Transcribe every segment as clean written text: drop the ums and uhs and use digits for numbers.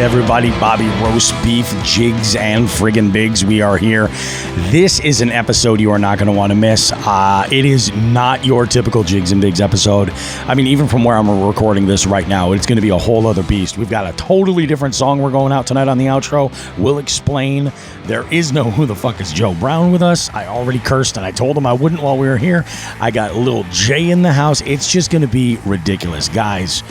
everybody. Bobby Roast Beef, Jigs, and friggin' Bigs. We are here. This is an episode you are not going to want to miss. It is not your typical Jigs and Bigs episode. I mean, even from where I'm recording this right now, it's going to be a whole other beast. We've got a totally different song we're going out tonight on the outro. We'll explain. There is no Who the Fuck is Joe Brown with us. I already cursed, and I told him I wouldn't while we were here. I got Lil J in the house. It's just going to be ridiculous. Guys,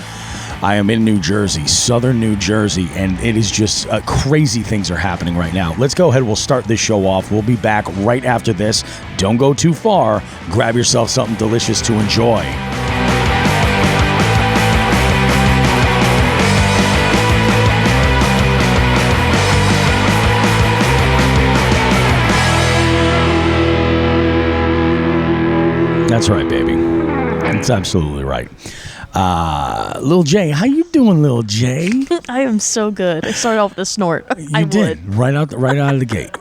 I am in New Jersey, southern New Jersey, and it is just crazy things are happening right now. Let's go ahead. We'll start this show off. We'll be back right after this. Don't go too far. Grab yourself something delicious to enjoy. That's right, baby. That's absolutely right. Lil J, how you doing, Lil J? I am so good. I started off with a snort. You did. Right out of the gate.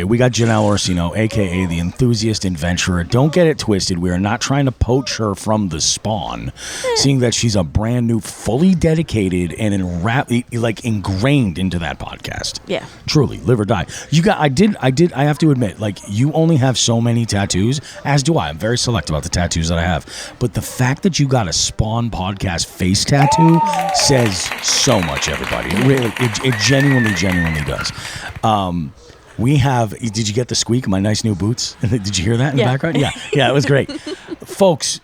We got Janelle Orsino, a.k.a. the enthusiast adventurer. Don't get it twisted. We are not trying to poach her from the spawn. Seeing that she's a brand new, fully dedicated and ingrained into that podcast. Yeah. Truly, live or die. I have to admit, like, you only have so many tattoos, as do I. I'm very selective about the tattoos that I have. But the fact that you got a Spawn podcast face tattoo says so much, everybody. It genuinely does. We have, did you get the squeak of my nice new boots? Did you hear that in the background? Yeah, it was great. Folks,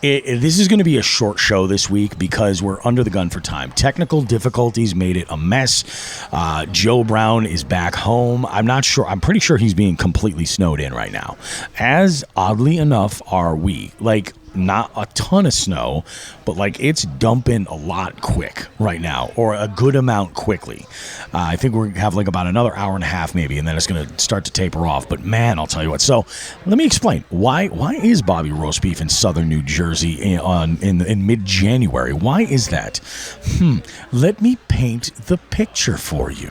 this is going to be a short show this week because we're under the gun for time. Technical difficulties made it a mess. Joe Brown is back home. I'm pretty sure he's being completely snowed in right now. As oddly enough are we. Like, not a ton of snow, but like it's dumping a lot quick right now, or a good amount quickly. I think we have like about another hour and a half maybe, and then it's going to start to taper off. But man, I'll tell you what. So let me explain why is Bobby Roast Beef in southern New Jersey in mid-January? Why is that? Let me paint the picture for you.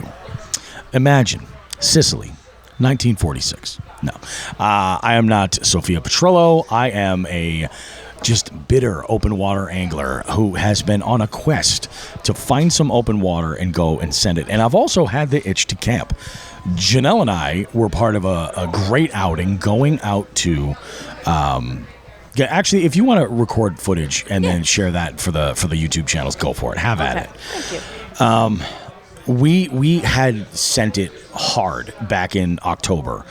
Imagine Sicily, 1946. No, I am not Sophia Petrillo. I am a just bitter open water angler who has been on a quest to find some open water and go and send it. And I've also had the itch to camp. Janelle and I were part of a great outing going out to... actually, if you want to record footage and then share that for the YouTube channels, go for it. Have at it. Thank you. We had sent it hard back in October.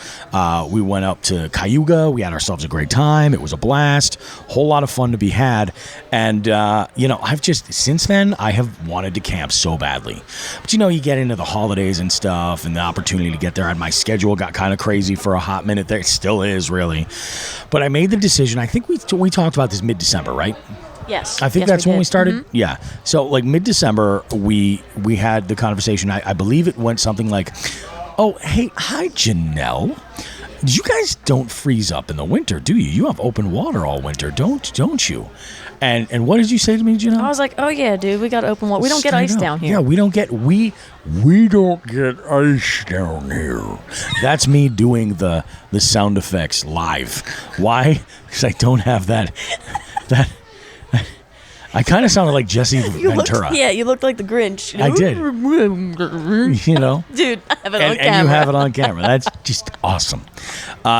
We went up to Cayuga. We had ourselves a great time. It was a blast. Whole lot of fun to be had. And, I've just, since then, I have wanted to camp so badly. But, you get into the holidays and stuff and the opportunity to get there. And my schedule got kind of crazy for a hot minute there. It still is, really. But I made the decision. I think we talked about this mid-December, right? Yes. I think that's when we started. Mm-hmm. Yeah. So like mid-December, we had the conversation. I believe it went something like, "Oh, hey, hi, Janelle. You guys don't freeze up in the winter, do you? You have open water all winter, don't you?" And what did you say to me, Janelle? I was like, "Oh yeah, dude, we got open water. We don't get ice down here." Yeah, we don't get ice down here. That's me doing the sound effects live. Why? Because I don't have that. I kind of sounded like Jesse Ventura. You looked like the Grinch. I did. Dude, I have it on camera. And you have it on camera. That's just awesome.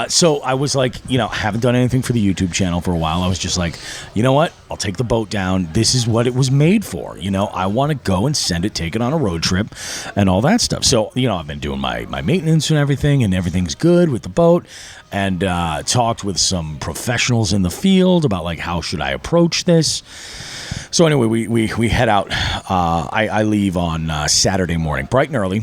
So I was like, I haven't done anything for the YouTube channel for a while. I was just like, you know what? I'll take the boat down. This is what it was made for. I want to go and take it on a road trip and all that stuff. So, I've been doing my maintenance and everything's good with the boat. And talked with some professionals in the field about like how should I approach this. So anyway, we head out. I leave on Saturday morning, bright and early.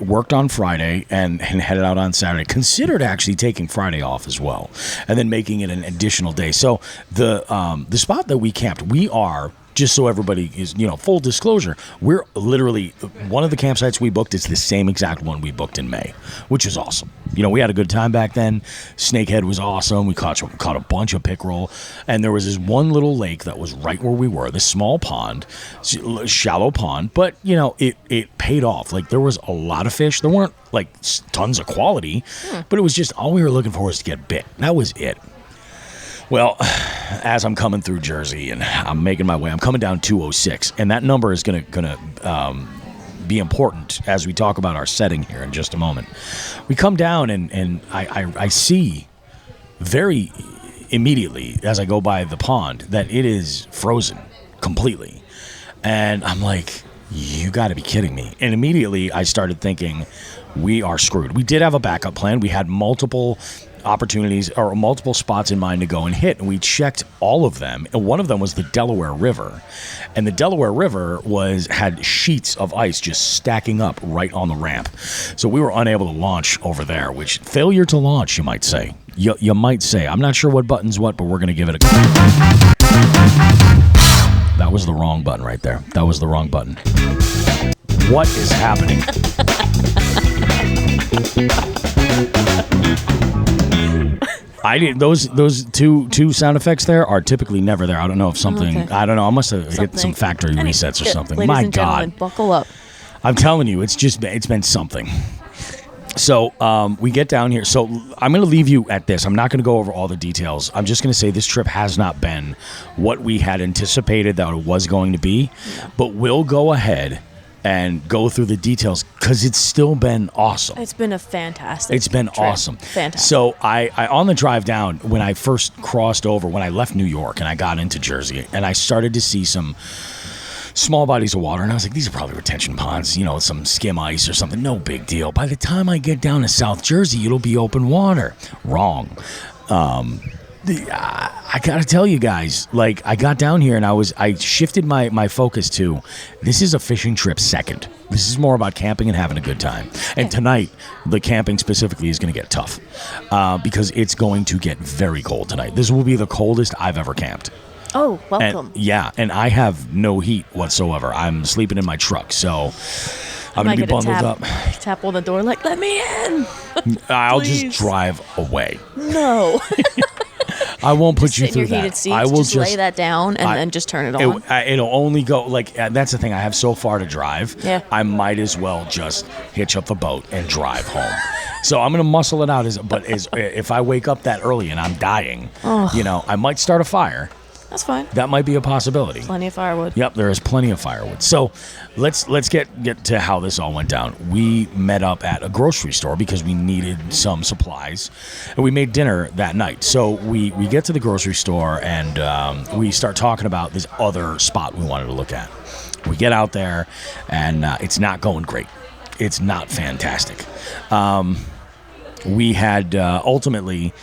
Worked on Friday and headed out on Saturday. Considered actually taking Friday off as well, and then making it an additional day. So the spot that we camped, we are. Just so everybody is, full disclosure, we're literally, one of the campsites we booked is the same exact one we booked in May, which is awesome. We had a good time back then. Snakehead was awesome. We caught a bunch of pickerel. And there was this one little lake that was right where we were, this small pond, shallow pond. But, it paid off. Like, there was a lot of fish. There weren't, like, tons of quality. But it was just, all we were looking for was to get bit. That was it. Well, as I'm coming through Jersey and I'm making my way, I'm coming down 206, and that number is gonna be important as we talk about our setting here in just a moment. We come down and I see very immediately as I go by the pond that it is frozen completely. And I'm like, you got to be kidding me. And immediately I started thinking, we are screwed. We did have a backup plan. We had multiple opportunities or multiple spots in mind to go and hit, and we checked all of them, and one of them was the Delaware River, and the Delaware River had sheets of ice just stacking up right on the ramp, so we were unable to launch over there, which failure to launch, you might say. You might say. I'm not sure what button's what, but we're going to give it a go. That was the wrong button right there. That was the wrong button. What is happening? I didn't. Those two sound effects there are typically never there. I don't know if something. Okay. I don't know. I must have hit some factory resets or something. Ladies My and gentlemen, God, buckle up. I'm telling you, it's been something. So we get down here. So I'm going to leave you at this. I'm not going to go over all the details. I'm just going to say this trip has not been what we had anticipated that it was going to be, but we'll go ahead and go through the details because it's still been awesome. It's been a fantastic It's been trip. awesome. Fantastic. So I on the drive down, when I first crossed over, when I left New York and I got into Jersey, and I started to see some small bodies of water, and I was like, these are probably retention ponds, some skim ice or something, no big deal. By the time I get down to South Jersey, it'll be open water. Wrong. I gotta tell you guys, like, I got down here and I shifted my focus to, this is a fishing trip second. This is more about camping and having a good time. And tonight, the camping specifically is going to get tough because it's going to get very cold tonight. This will be the coldest I've ever camped. Oh, welcome. And I have no heat whatsoever. I'm sleeping in my truck, so I'm going to be bundled up. Tap on the door like, let me in. I'll just drive away. No. I won't put you sit in through your that. heated seats, I will just lay that down and then just turn it on. It'll only go, like, that's the thing. I have so far to drive. Yeah. I might as well just hitch up the boat and drive home. So I'm going to muscle it out. But if I wake up that early and I'm dying, I might start a fire. That's fine. That might be a possibility. Plenty of firewood. Yep, there is plenty of firewood. So let's get to how this all went down. We met up at a grocery store because we needed some supplies, and we made dinner that night. So we get to the grocery store, and we start talking about this other spot we wanted to look at. We get out there, and it's not going great. It's not fantastic. We had ultimately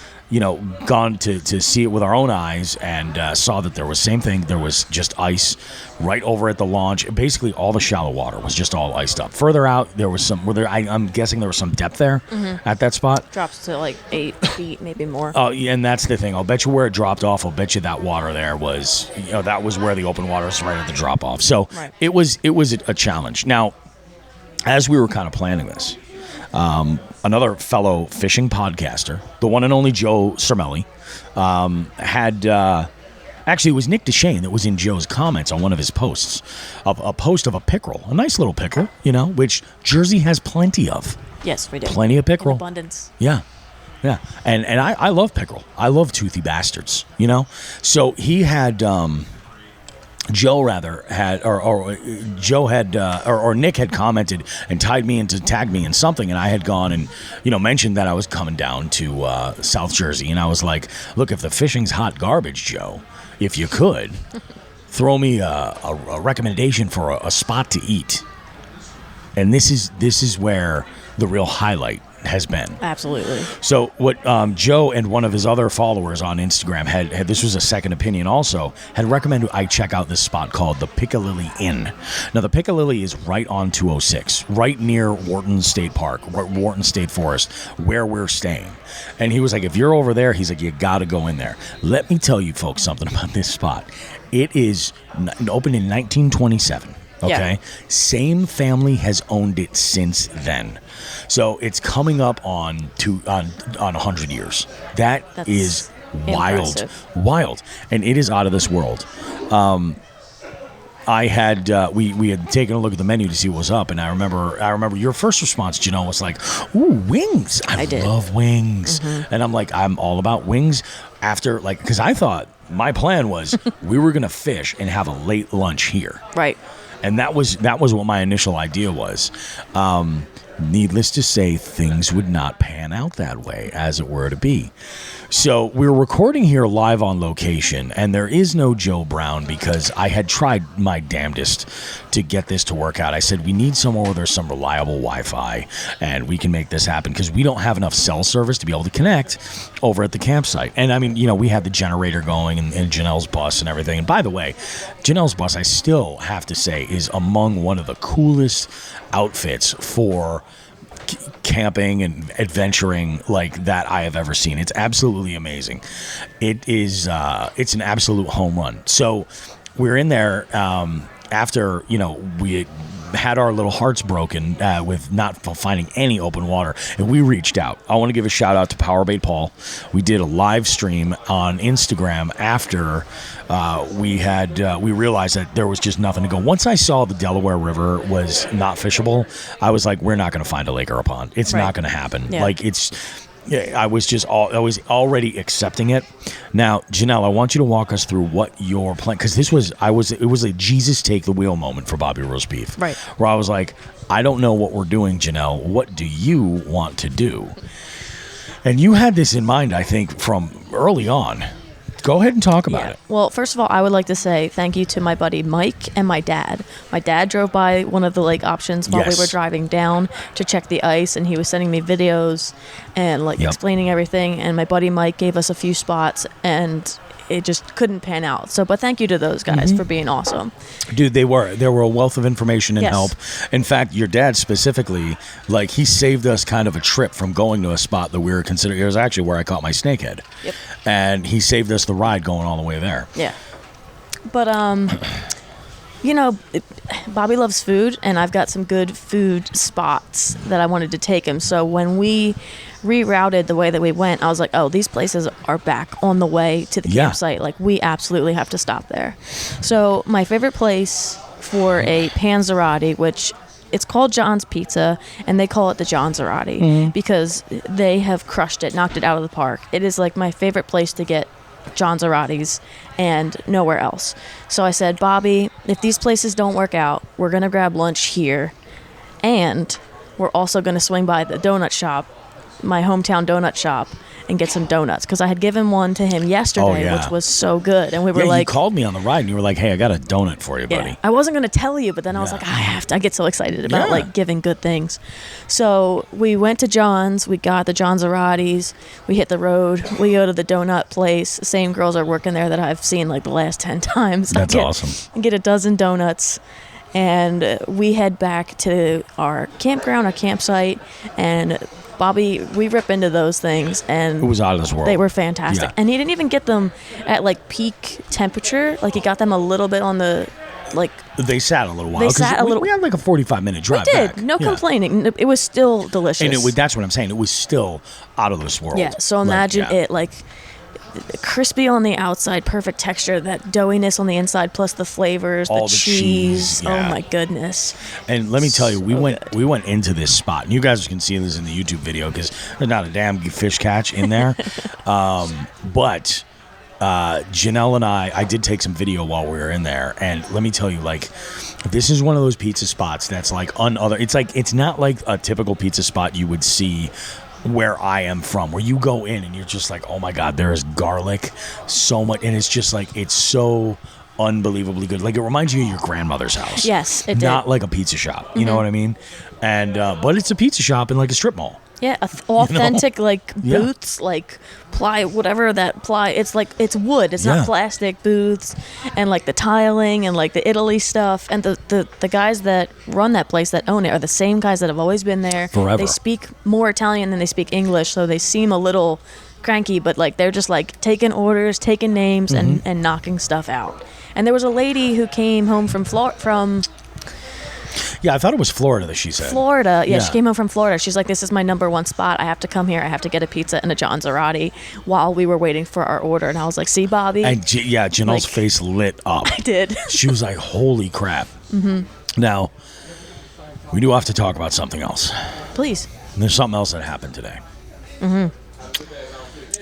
gone to see it with our own eyes and saw that there was same thing. There was just ice right over at the launch. Basically, all the shallow water was just all iced up. Further out, there was some. I'm guessing there was some depth there at that spot. Drops to like 8 feet, maybe more. Oh, yeah, and that's the thing. I'll bet you where it dropped off. I'll bet you that water there was, that was where the open water was, right at the drop off. So right. it was a challenge. Now, as we were kind of planning this. Another fellow fishing podcaster, the one and only Joe Cermele, had actually it was Nick DeShane that was in Joe's comments on one of his posts, a post of a pickerel, a nice little pickerel, which Jersey has plenty of. Yes, we do. Plenty of pickerel. In abundance. Yeah. And I love pickerel. I love toothy bastards, So he had Joe had Nick had commented and tagged me in something, and I had gone and mentioned that I was coming down to South Jersey, and I was like, look, if the fishing's hot garbage, Joe, if you could throw me a recommendation for a spot to eat. And this is where the real highlight has been. Absolutely. So what Joe and one of his other followers on Instagram had this was a second opinion also, had recommended I check out this spot called the Pic-A-Lilli Inn. Now the Pic-A-Lilli is right on 206, right near Wharton State Park, Wharton State Forest, where we're staying. And he was like, if you're over there, he's like, you got to go in there. Let me tell you folks something about this spot. It is opened in 1927. Okay. Yeah. Same family has owned it since then. So it's coming up on 100 years. That's is wild. Impressive. Wild. And it is out of this world. I had we had taken a look at the menu to see what was up, and I remember your first response, Janelle, was like, ooh, wings. I love wings. Mm-hmm. And I'm like, I'm all about wings after, because I thought my plan was we were going to fish and have a late lunch here. Right. And that was what my initial idea was. Needless to say, things would not pan out that way as it were to be. So we're recording here live on location, and there is no Joe Brown because I had tried my damnedest to get this to work out. I said, we need somewhere where there's some reliable Wi-Fi, and we can make this happen because we don't have enough cell service to be able to connect over at the campsite. And I mean, we had the generator going and Janelle's bus and everything. And by the way, Janelle's bus, I still have to say, is among one of the coolest outfits for camping and adventuring like that I have ever seen. It's absolutely amazing. It is it's an absolute home run. So we're in there after we had our little hearts broken with not finding any open water, and we reached out. I want to give a shout out to Powerbait Paul. We did a live stream on Instagram after we realized that there was just nothing to go. Once I saw the Delaware River was not fishable, I was like, we're not going to find a lake or a pond. It's not going to happen. Yeah. Like I was already accepting it. Now, Janelle, I want you to walk us through what your plan, because it was a Jesus take the wheel moment for Bobby Roast Beef. Right. Where I was like, I don't know what we're doing, Janelle. What do you want to do? And you had this in mind, I think, from early on. Go ahead and talk about it. Well, first of all, I would like to say thank you to my buddy Mike and my dad. My dad drove by one of the lake options while we were driving down to check the ice, and he was sending me videos and explaining everything. And my buddy Mike gave us a few spots, and it just couldn't pan out. But thank you to those guys for being awesome. Dude, there were a wealth of information and help. In fact, your dad specifically, he saved us kind of a trip from going to a spot that we were considering. It was actually where I caught my snakehead. Yep. And he saved us the ride going all the way there. Yeah. But, Bobby loves food, and I've got some good food spots that I wanted to take him. So when we rerouted the way that we went, I was like, oh, these places are back on the way to the campsite. We absolutely have to stop there. So my favorite place for a panzerotti, which it's called John's Pizza, and they call it the Johnzerotti because they have crushed it, knocked it out of the park. It is my favorite place to get Johnzerottis and nowhere else. So I said, Bobby, if these places don't work out, we're going to grab lunch here, and we're also going to swing by the donut shop, my hometown donut shop, and get some donuts, because I had given one to him yesterday, which was so good. And we were you called me on the ride and you were like, hey, I got a donut for you, buddy. I wasn't going to tell you, but then I was like, I have to. I get so excited about giving good things. So we went to John's, we got the Johnzerottis, we hit the road, we go to the donut place. Same girls are working there that I've seen the last 10 times. That's awesome. I get a dozen donuts, and we head back to our campground, our campsite, and Bobby, we rip into those things, and it was out of this world. They were fantastic. And he didn't even get them at peak temperature. He got them a little bit on the They sat a little while. They sat a little. We had a 45-minute drive. We did. Back. No complaining. It was still delicious. And that's what I'm saying. It was still out of this world. Yeah. So imagine it crispy on the outside, perfect texture, that doughiness on the inside, plus the flavors, all the cheese. Yeah. Oh my goodness! And let me tell you, we went into this spot, and you guys can see this in the YouTube video because there's not a damn fish catch in there. But Janelle and I did take some video while we were in there, and let me tell you, this is one of those pizza spots that's it's not like a typical pizza spot you would see where I am from, where you go in and you're just like, oh my God, there is garlic so much, and it's just it's so unbelievably good. It reminds you of your grandmother's house. Yes, it did. Not like a pizza shop, you know what I mean? And but it's a pizza shop in a strip mall. Yeah, authentic booths, ply, whatever that ply. It's it's wood. It's not plastic booths, and the tiling and the Italy stuff. And the guys that run that place, that own it, are the same guys that have always been there forever. They speak more Italian than they speak English, so they seem a little cranky, but they're just taking orders, taking names, and knocking stuff out. And there was a lady who came home from Yeah, I thought it was Florida that she said. Florida. Yeah, she came home from Florida. She's like, this is my number one spot. I have to come here. I have to get a pizza and a Johnzerotti while we were waiting for our order. And I was like, see, Bobby? And Janelle's face lit up. I did. She was like, holy crap. Now, we do have to talk about something else. Please. And there's something else that happened today.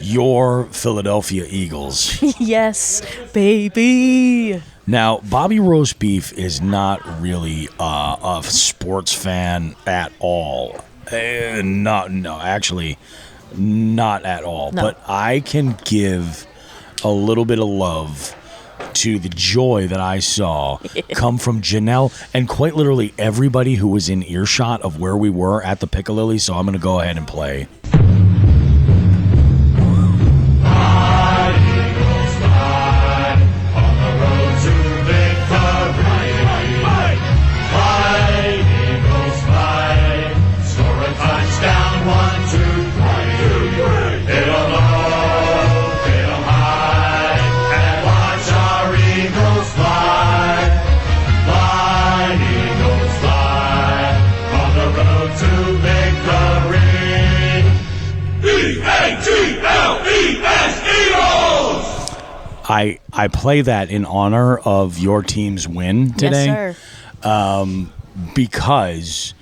Your Philadelphia Eagles. Yes, baby. Now, Bobby Roast Beef is not really a sports fan at all. Actually, not at all. No. But I can give a little bit of love to the joy that I saw come from Janelle and quite literally everybody who was in earshot of where we were at the Pic-A-Lilli. So I'm going to go ahead and play. I play that in honor of your team's win today. Yes, sir. Because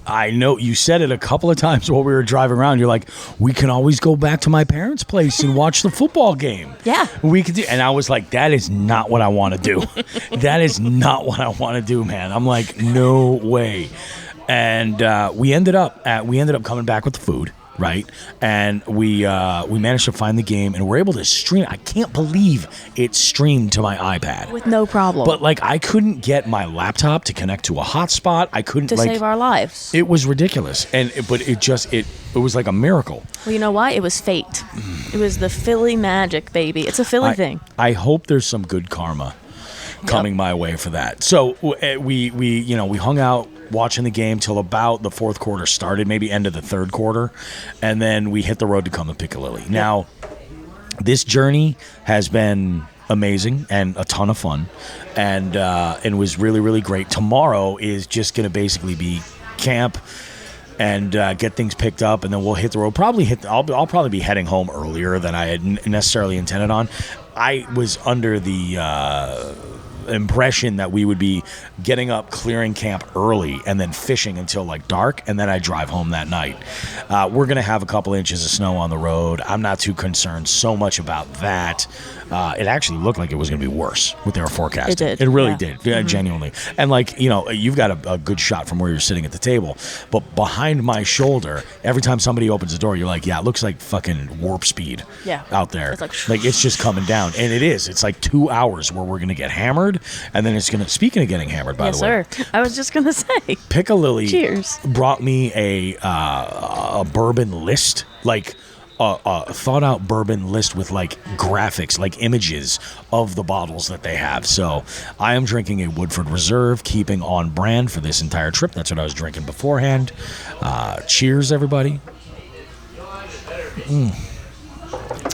I know you said it a couple of times while we were driving around. You're like, we can always go back to my parents' place and watch the football game. Yeah. We could do, and I was like, that is not what I want to do. That is not what I want to do, man. I'm like, no way. And we ended up coming back with the food. Right, and we managed to find the game, and we're able to stream. I can't believe it streamed to my iPad With no problem. But like, I couldn't get my laptop to connect to a hotspot. I couldn't to save our lives. It was ridiculous, but it was like a miracle. Well, you know why? It was fate. It was the Philly magic, baby. It's a Philly thing. I hope there's some good karma coming my way for that. So we hung out watching the game till about the fourth quarter started, maybe end of the third quarter, and then we hit the road to come to Pic-A-Lilli. Now, this journey has been amazing and a ton of fun, and was really, really great. Tomorrow is just going to basically be camp and get things picked up, and then we'll hit the road. I'll probably be heading home earlier than I had necessarily intended on. I was under the impression that we would be getting up, clearing camp early, and then fishing until like dark, and then I drive home that night. We're going to have a couple inches of snow on the road. I'm not too concerned so much about that. It actually looked like it was going to be worse what they were forecasting. It did. It really did. Yeah, genuinely. And like, you've got a good shot from where you're sitting at the table, but behind my shoulder, every time somebody opens the door, you're like, yeah, it looks like fucking warp speed out there. It's like it's just coming down. And it is. It's like 2 hours where we're going to get hammered, and then it's going to, speaking of getting hammered, by the way. Yes, sir. I was just going to say. Pic-A-Lilli Cheers. Brought me a bourbon list, like a thought out bourbon list with like graphics, like images of the bottles that they have. So I am drinking a Woodford Reserve, keeping on brand for this entire trip. That's what I was drinking beforehand. Cheers, everybody.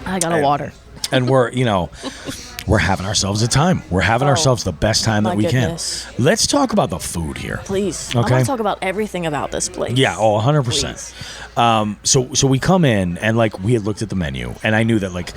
I got a water. And we're having ourselves a time. We're having ourselves the best time that we goodness. can. Let's talk about the food here. Please. Okay. I want to talk about everything about this place. Yeah, 100%. So we come in, and like, we had looked at the menu, and I knew that like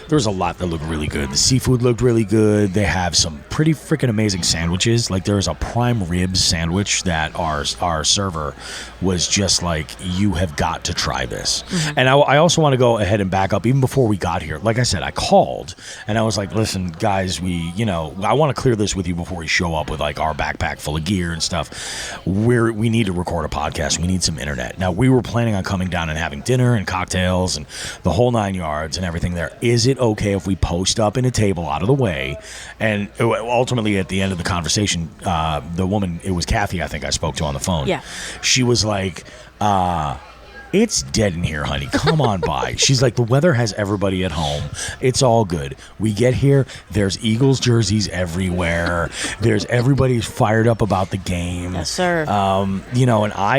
there was a lot that looked really good. The seafood looked really good. They have some pretty freaking amazing sandwiches. Like, there's a prime rib sandwich that our server was just like, you have got to try this. Mm-hmm. And I also want to go ahead and back up even before we got here. Like I said, I called and I was like, listen, guys, I want to clear this with you before we show up with like our backpack full of gear and stuff. We need to record a podcast. We need some internet. Now, we were planning on coming down and having dinner and cocktails and the whole 9 yards and everything there. Is it okay if we post up in a table out of the way? And ultimately, at the end of the conversation, the woman, it was Kathy, I think I spoke to on the phone. Yeah. She was like, it's dead in here, honey. Come on by. She's like, the weather has everybody at home. It's all good. We get here, there's Eagles jerseys everywhere. Everybody's fired up about the game. Yes, sir. And I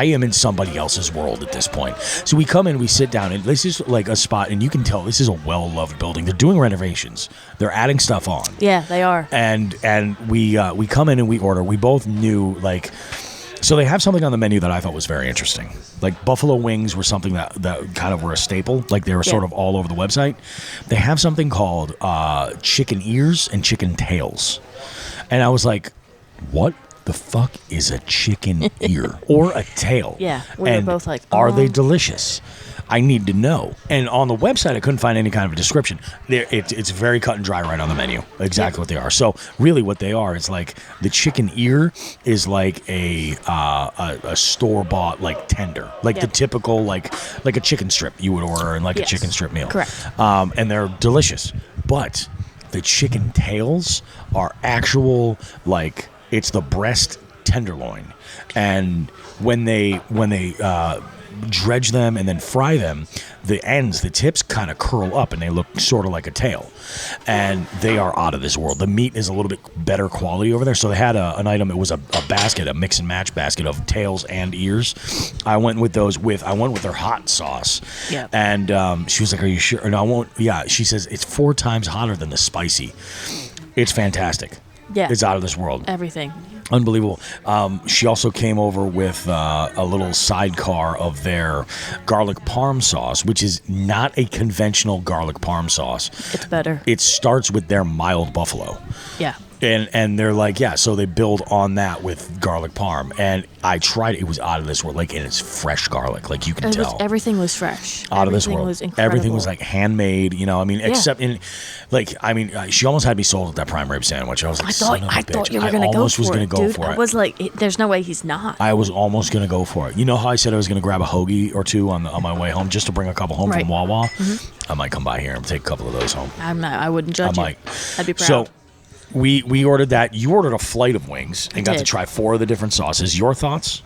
am in somebody else's world at this point. So we come in, we sit down, and this is like a spot, and you can tell this is a well-loved building. They're doing renovations. They're adding stuff on. Yeah, they are. And we come in and we order. We both knew, like, so they have something on the menu that I thought was very interesting. Like, buffalo wings were something that kind of were a staple. Like, they were sort of all over the website. They have something called chicken ears and chicken tails. And I was like, what the fuck is a chicken ear or a tail? Yeah, we were both like, are they delicious? I need to know. And on the website, I couldn't find any kind of a description. It's very cut and dry right on the menu, exactly what they are. So really what they are is like the chicken ear is like a store-bought like tender, like the typical like a chicken strip you would order in like a chicken strip meal. Correct. And they're delicious. But the chicken tails are actual, like, it's the breast tenderloin. And when they dredge them and then fry them, the ends, the tips kind of curl up and they look sort of like a tail. And they are out of this world. The meat is a little bit better quality over there. So they had an item, it was a basket, a mix and match basket of tails and ears. I went with their hot sauce. Yeah. And she was like, are you sure? And I won't, yeah. She says it's 4 times hotter than the spicy. It's fantastic. Yeah. It's out of this world. Everything. Unbelievable. She also came over with a little sidecar of their garlic parm sauce, which is not a conventional garlic parm sauce. It's better. It starts with their mild buffalo. Yeah. And they're like, yeah, so they build on that with garlic parm. And I tried it. It was out of this world. Like, and it's fresh garlic. Like, you can tell. Everything was fresh. Out of this world. Was incredible. Everything was, like, handmade, you know. I mean, except in, like, I mean, she almost had me sold at that prime rib sandwich. I was like, I thought you were going to go for it, dude. I was like, there's no way he's not. I was almost going to go for it. You know how I said I was going to grab a hoagie or two on my way home just to bring a couple home from Wawa? Mm-hmm. I might come by here and take a couple of those home. I wouldn't judge you. I'd be proud. So, we ordered that. You ordered a flight of wings and got to try 4 of the different sauces. Your thoughts?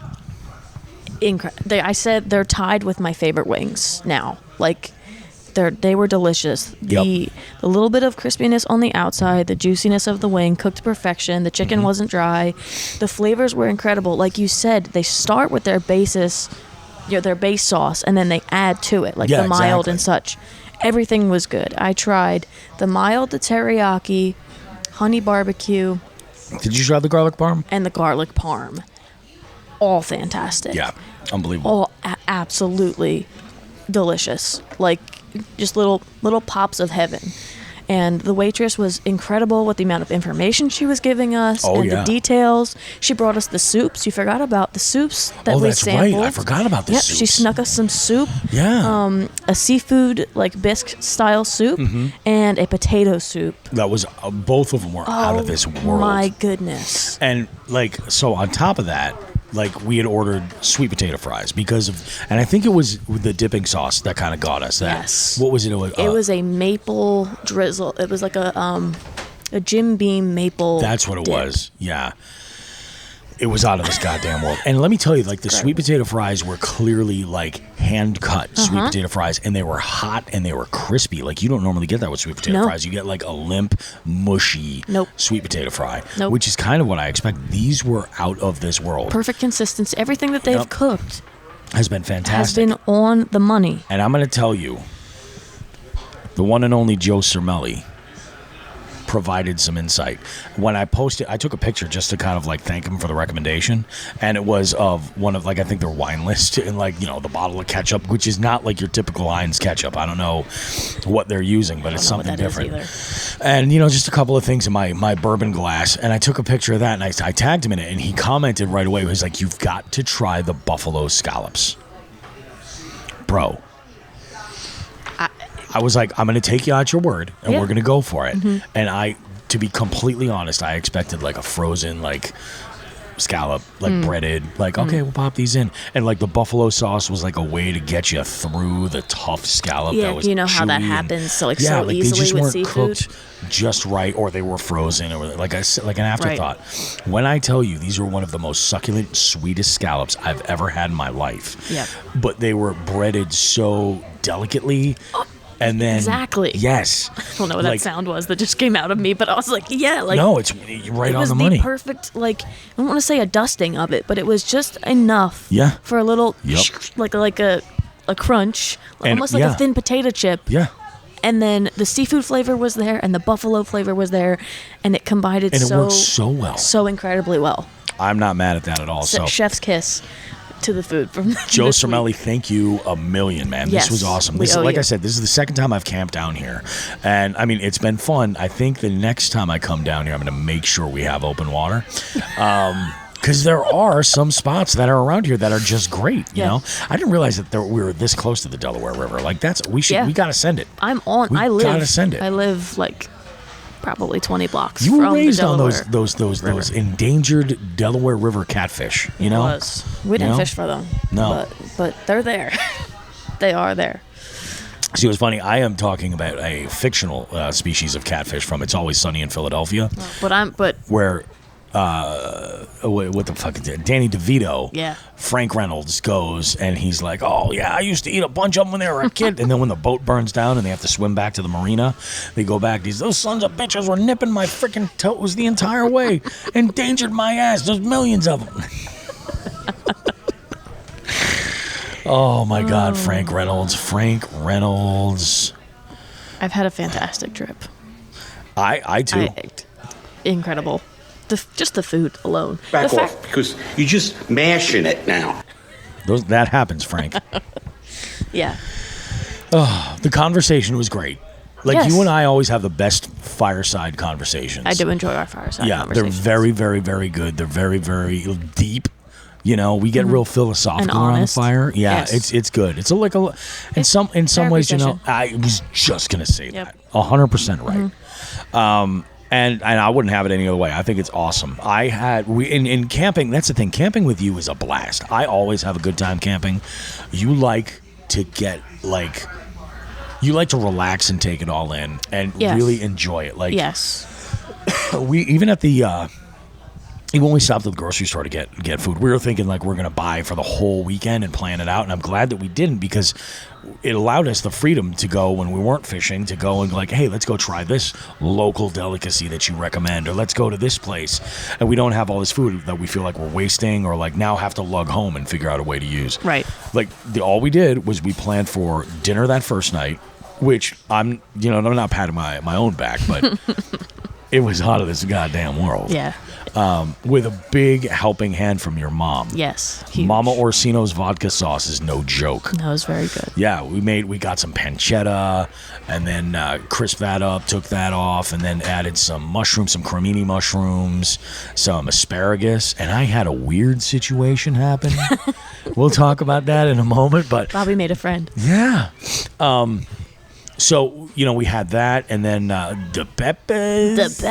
I said they're tied with my favorite wings now. Like, they were delicious. Yep. The little bit of crispiness on the outside, the juiciness of the wing, cooked to perfection. The chicken wasn't dry. The flavors were incredible. Like you said, they start with their basis, their base sauce, and then they add to it, like the mild and such. Everything was good. I tried the mild, the teriyaki, honey barbecue. Did you try the garlic parm? And the garlic parm. All fantastic. Yeah, unbelievable. All absolutely delicious. Like, just little pops of heaven. And the waitress was incredible with the amount of information she was giving us the details. She brought us the soups. You forgot about the soups that we sampled. Right. I forgot about the soups. She snuck us some soup. Yeah. A seafood, like bisque style soup, and a potato soup. That was, both of them were out of this world. My goodness. And, like, so on top of that, like, we had ordered sweet potato fries because of, and I think it was the dipping sauce that kind of got us. Yes. What was it? It was a maple drizzle. It was like a Jim Beam maple. That's what it dip. was. Yeah. It was out of this goddamn world. And let me tell you, like, the sweet potato fries were clearly, like, hand-cut sweet potato fries, and they were hot and they were crispy. Like, you don't normally get that with sweet potato fries. You get, like, a limp, mushy sweet potato fry, which is kind of what I expect. These were out of this world. Perfect consistency. Everything that they've cooked has been fantastic. Has been on the money. And I'm going to tell you, the one and only Joe Cermele provided some insight. When I posted, I took a picture just to kind of like thank him for the recommendation, and it was of one of, like, I think their wine list and, like, you know, the bottle of ketchup, which is not like your typical Heinz ketchup. I don't know what they're using, but it's something different. And, you know, just a couple of things in my bourbon glass, and I took a picture of that and I tagged him in it, and he commented right away. He was like, "You've got to try the buffalo scallops, bro." I was like, I'm going to take you at your word, and we're going to go for it. And to be completely honest, I expected, like, a frozen, like, scallop, like, breaded. Like, okay, we'll pop these in. And, like, the buffalo sauce was, like, a way to get you through the tough scallop that was you know how that chewy happens so easily they just with weren't seafood. Cooked just right, or they were frozen, or like an afterthought. When I tell you, these were one of the most succulent, sweetest scallops I've ever had in my life. Yeah. But they were breaded so delicately. And then yes, I don't know what that sound was that just came out of me, but I was like, no, it's right on the money. It was the perfect, like, I don't want to say a dusting of it, but it was just enough for a little like a crunch, almost like a thin potato chip. And then the seafood flavor was there, and the buffalo flavor was there, and it combined it worked so well, so incredibly well. I'm not mad at that at all. So chef's kiss to the food from Joe Cermele, thank you a million, man. This was awesome. Like I said, this is the second time I've camped down here, and I mean, it's been fun. I think the next time I come down here, I'm going to make sure we have open water. Because there are some spots that are around here that are just great. You know, I didn't realize that we were this close to the Delaware River. Like we got to send it. I gotta send it. I live like probably 20 blocks. You were from raised the on Delaware those endangered Delaware River catfish. You know, we didn't fish for them. No, but they're there. They are there. See, it was funny. I am talking about a fictional species of catfish from It's Always Sunny in Philadelphia. Where, what the fuck is it? Danny DeVito, Frank Reynolds goes and he's like, oh, yeah, I used to eat a bunch of them when they were a kid. And then when the boat burns down and they have to swim back to the marina, they go back. Those sons of bitches were nipping my freaking toes the entire way. Endangered my ass. There's millions of them. Oh, my God, Frank Reynolds. I've had a fantastic trip. I too. Incredible. Just the food alone. Back off, because you're just mashing it now. That happens, Frank. Yeah. Oh, the conversation was great. Like, you and I always have the best fireside conversations. I do enjoy our fireside conversations. They're very, very, very good. They're very, very deep. You know, we get real philosophical around the fire. Yeah, it's good. It's in some ways, you know, I was just gonna say that 100% right. And I wouldn't have it any other way. I think it's awesome. In camping. That's the thing. Camping with you is a blast. I always have a good time camping. You like to relax and take it all in and really enjoy it. Like even when we stopped at the grocery store to get food, we were thinking like we're going to buy for the whole weekend and plan it out. And I'm glad that we didn't, because it allowed us the freedom to go when we weren't fishing, to go and like, hey, let's go try this local delicacy that you recommend, or let's go to this place. And we don't have all this food that we feel like we're wasting, or like now have to lug home and figure out a way to use. Right. Like all we did was we planned for dinner that first night, which I'm not patting my own back, but it was out of this goddamn world. Yeah. With a big helping hand from your mom. Yes. Huge. Mama Orsino's vodka sauce is no joke. That was very good. Yeah, we got some pancetta and then crisped that up, took that off, and then added some mushrooms, some cremini mushrooms, some asparagus, and I had a weird situation happen. We'll talk about that in a moment, but Bobby made a friend. Yeah. So, we had that, and then the peppers.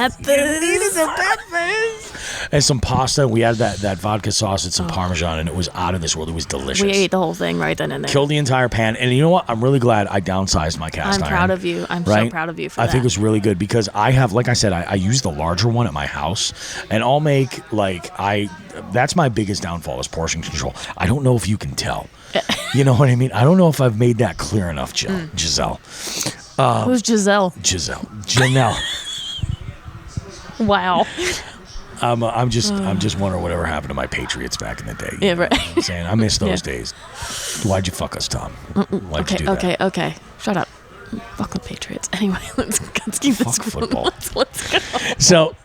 And some pasta. We had that vodka sauce and some Parmesan, and it was out of this world. It was delicious. We ate the whole thing right then and there. Killed the entire pan. And you know what? I'm really glad I downsized my cast iron. I'm proud of you. I'm so proud of you for that. I think it was really good, because I have, like I said, I use the larger one at my house, and I'll make, that's my biggest downfall is portion control. I don't know if you can tell. You know what I mean? I don't know if I've made that clear enough, Giselle. Who's Giselle? Janelle. Wow. I'm just wondering whatever happened to my Patriots back in the day. Yeah, right. I'm saying I miss those days. Why'd you fuck us, Tom? Why'd you do that? Okay. Shut up. Fuck the Patriots. Anyway, let's keep this football. Let's go. So,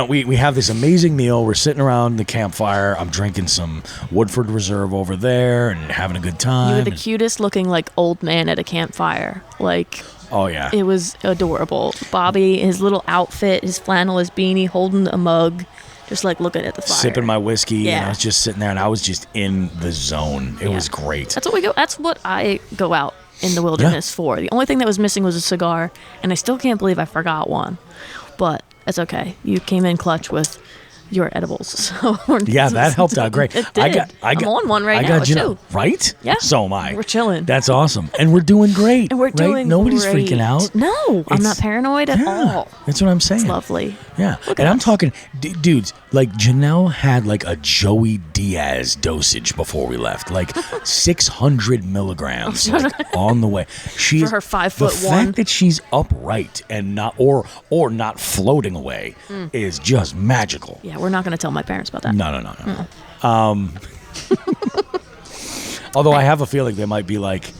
we have this amazing meal. We're sitting around the campfire. I'm drinking some Woodford Reserve over there and having a good time. You were the cutest looking old man at a campfire. Oh, yeah. It was adorable. Bobby, his little outfit, his flannel, his beanie, holding a mug, just looking at the fire. Sipping my whiskey. Yeah. And I was just sitting there, and I was just in the zone. It was great. That's what I go out in the wilderness for. The only thing that was missing was a cigar, and I still can't believe I forgot one. But it's okay. You came in clutch with your edibles. So that helped out great. It did. I'm on one right now too. Right? Yeah. So am I. We're chilling. That's awesome. And we're doing great. And we're doing Nobody's great. freaking out. No, I'm not paranoid at all. That's what I'm saying. It's lovely. Yeah. And I'm talking, dudes, Janelle had a Joey Diaz dosage before we left, 600 milligrams on the way. She For her 5'1". The fact that she's upright and not or not floating away is just magical. Yeah, we're not going to tell my parents about that. No. Although I have a feeling they might be like,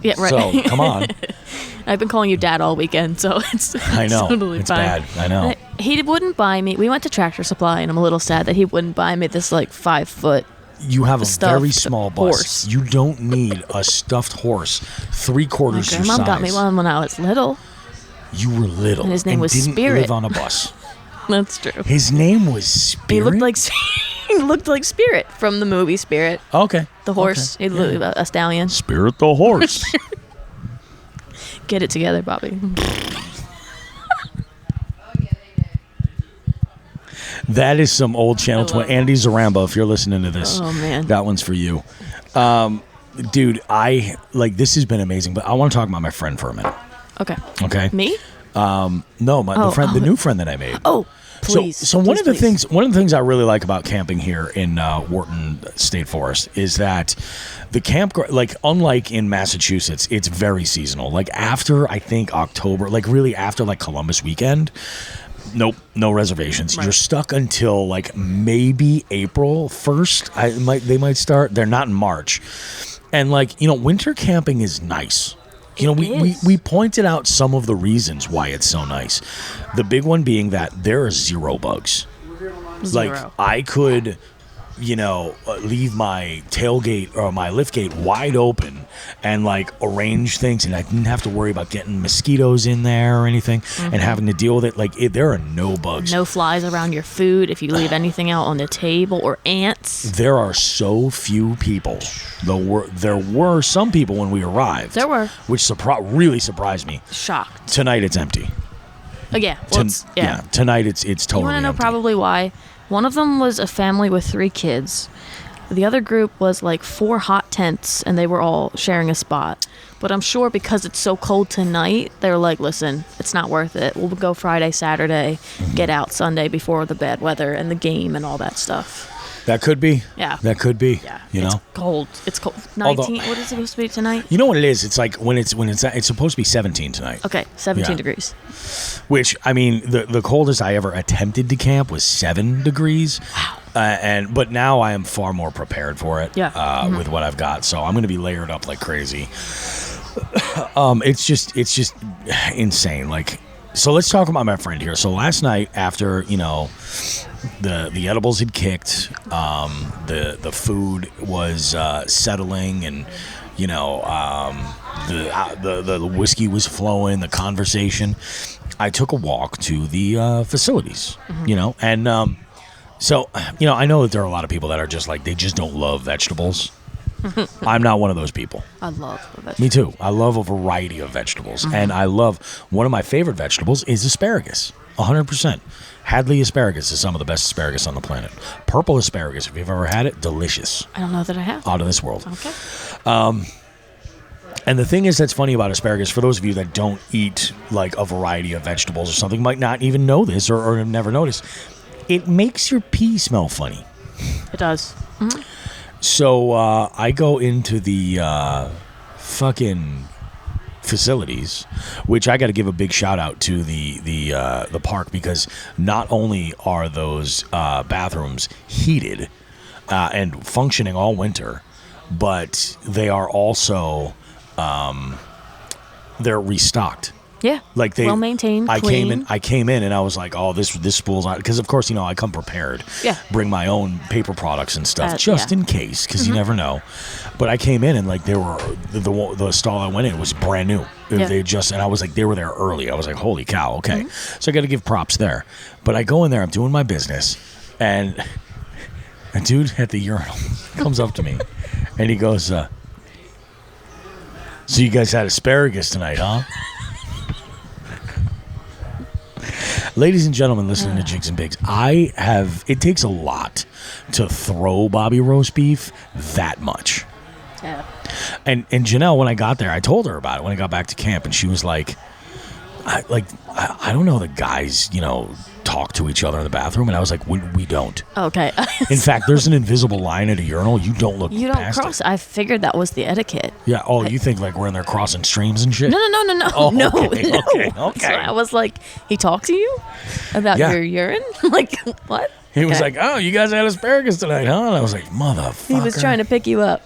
yeah, right. So come on. I've been calling you dad all weekend, so it's I know totally it's fine. bad. I know. He wouldn't buy me. We went to Tractor Supply, and I'm a little sad that he wouldn't buy me this 5 foot. You have a very small bus. Horse. You don't need a stuffed horse 3/4 your size. Mom got me one when I was little. You were little. And his name was didn't Spirit. live on a bus. That's true. His name was Spirit? He looked like Spirit from the movie Spirit. Okay. The horse. Okay. He looked like a stallion. Spirit the horse. Get it together, Bobby. That is some old Channel 20. Andy Zaramba, if you're listening to this. Oh, man. That one's for you. Dude, this has been amazing, but I want to talk about my friend for a minute. Okay. Okay? Me? No, the new friend that I made. Oh, please. So one of the things I really like about camping here in Wharton State Forest is that the campground, like unlike in Massachusetts, it's very seasonal. Like after I think October, like really after like Columbus weekend, nope, no reservations. Right. You're stuck until like maybe April 1st. They might start. They're not in March, and winter camping is nice. We pointed out some of the reasons why it's so nice. The big one being that there are 0 bugs. Zero. Like I could, leave my tailgate or my liftgate wide open and arrange things, and I didn't have to worry about getting mosquitoes in there or anything and having to deal with it. There are no bugs. No flies around your food if you leave anything out on the table, or ants. There are so few people. There were some people when we arrived. There were. Which really surprised me. Shocked. Tonight it's empty. Yeah. Well, Tonight it's totally You want to know empty. probably why? One of them was a family with 3 kids. The other group was 4 hot tents, and they were all sharing a spot. But I'm sure because it's so cold tonight, they're like, listen, it's not worth it. We'll go Friday, Saturday, get out Sunday before the bad weather and the game and all that stuff. That could be. Yeah. That could be. Yeah. It's cold. It's cold. 19. What is it supposed to be tonight? You know what it is? It's like when it's supposed to be 17 tonight. Okay, 17 degrees. Which, I mean, the coldest I ever attempted to camp was 7 degrees. Wow. But now I am far more prepared for it. Yeah. With what I've got, so I'm going to be layered up like crazy. It's just insane. So let's talk about my friend here. So last night, after the edibles had kicked, the food was settling, and the whiskey was flowing, the conversation. I took a walk to the facilities, and so I know that there are a lot of people that are just they just don't love vegetables. I'm not one of those people. I love vegetables. Me too. I love a variety of vegetables, and I love one of my favorite vegetables is asparagus. 100%. Hadley asparagus is some of the best asparagus on the planet. Purple asparagus, if you've ever had it, delicious. I don't know that I have. Out of this world. Okay. And the thing is that's funny about asparagus, for those of you that don't eat a variety of vegetables or something, might not even know this or have never noticed, it makes your pee smell funny. It does. Mm-hmm. So I go into the fucking facilities, which I got to give a big shout out to the park, because not only are those bathrooms heated and functioning all winter, but they are also they're restocked. Yeah. Well maintained. Clean. I came in and I was like, oh, this spool's out, because of course I come prepared. Yeah. Bring my own paper products and stuff just in case, because you never know. But I came in and they were the stall I went in was brand new. They and I was like, they were there early. I was like, holy cow, okay. So I got to give props there. But I go in there, I'm doing my business, and a dude at the urinal comes up to me and he goes, so you guys had asparagus tonight, huh? Ladies and gentlemen listening to Jigs and Bigs, it takes a lot to throw Bobby roast beef that much. Yeah. And Janelle, when I got there, I told her about it when I got back to camp, and she was like, I don't know, the guys, talk to each other in the bathroom, and I was like, we don't. Okay. In fact, there's an invisible line at a urinal. You don't look You don't past cross. it. I figured that was the etiquette. Yeah. Oh, you think we're in there crossing streams and shit? No. Oh, no. Okay. So I was like, he talked to you about your urine? What? He was like, oh, you guys had asparagus tonight, huh? And I was like, motherfucker. He was trying to pick you up.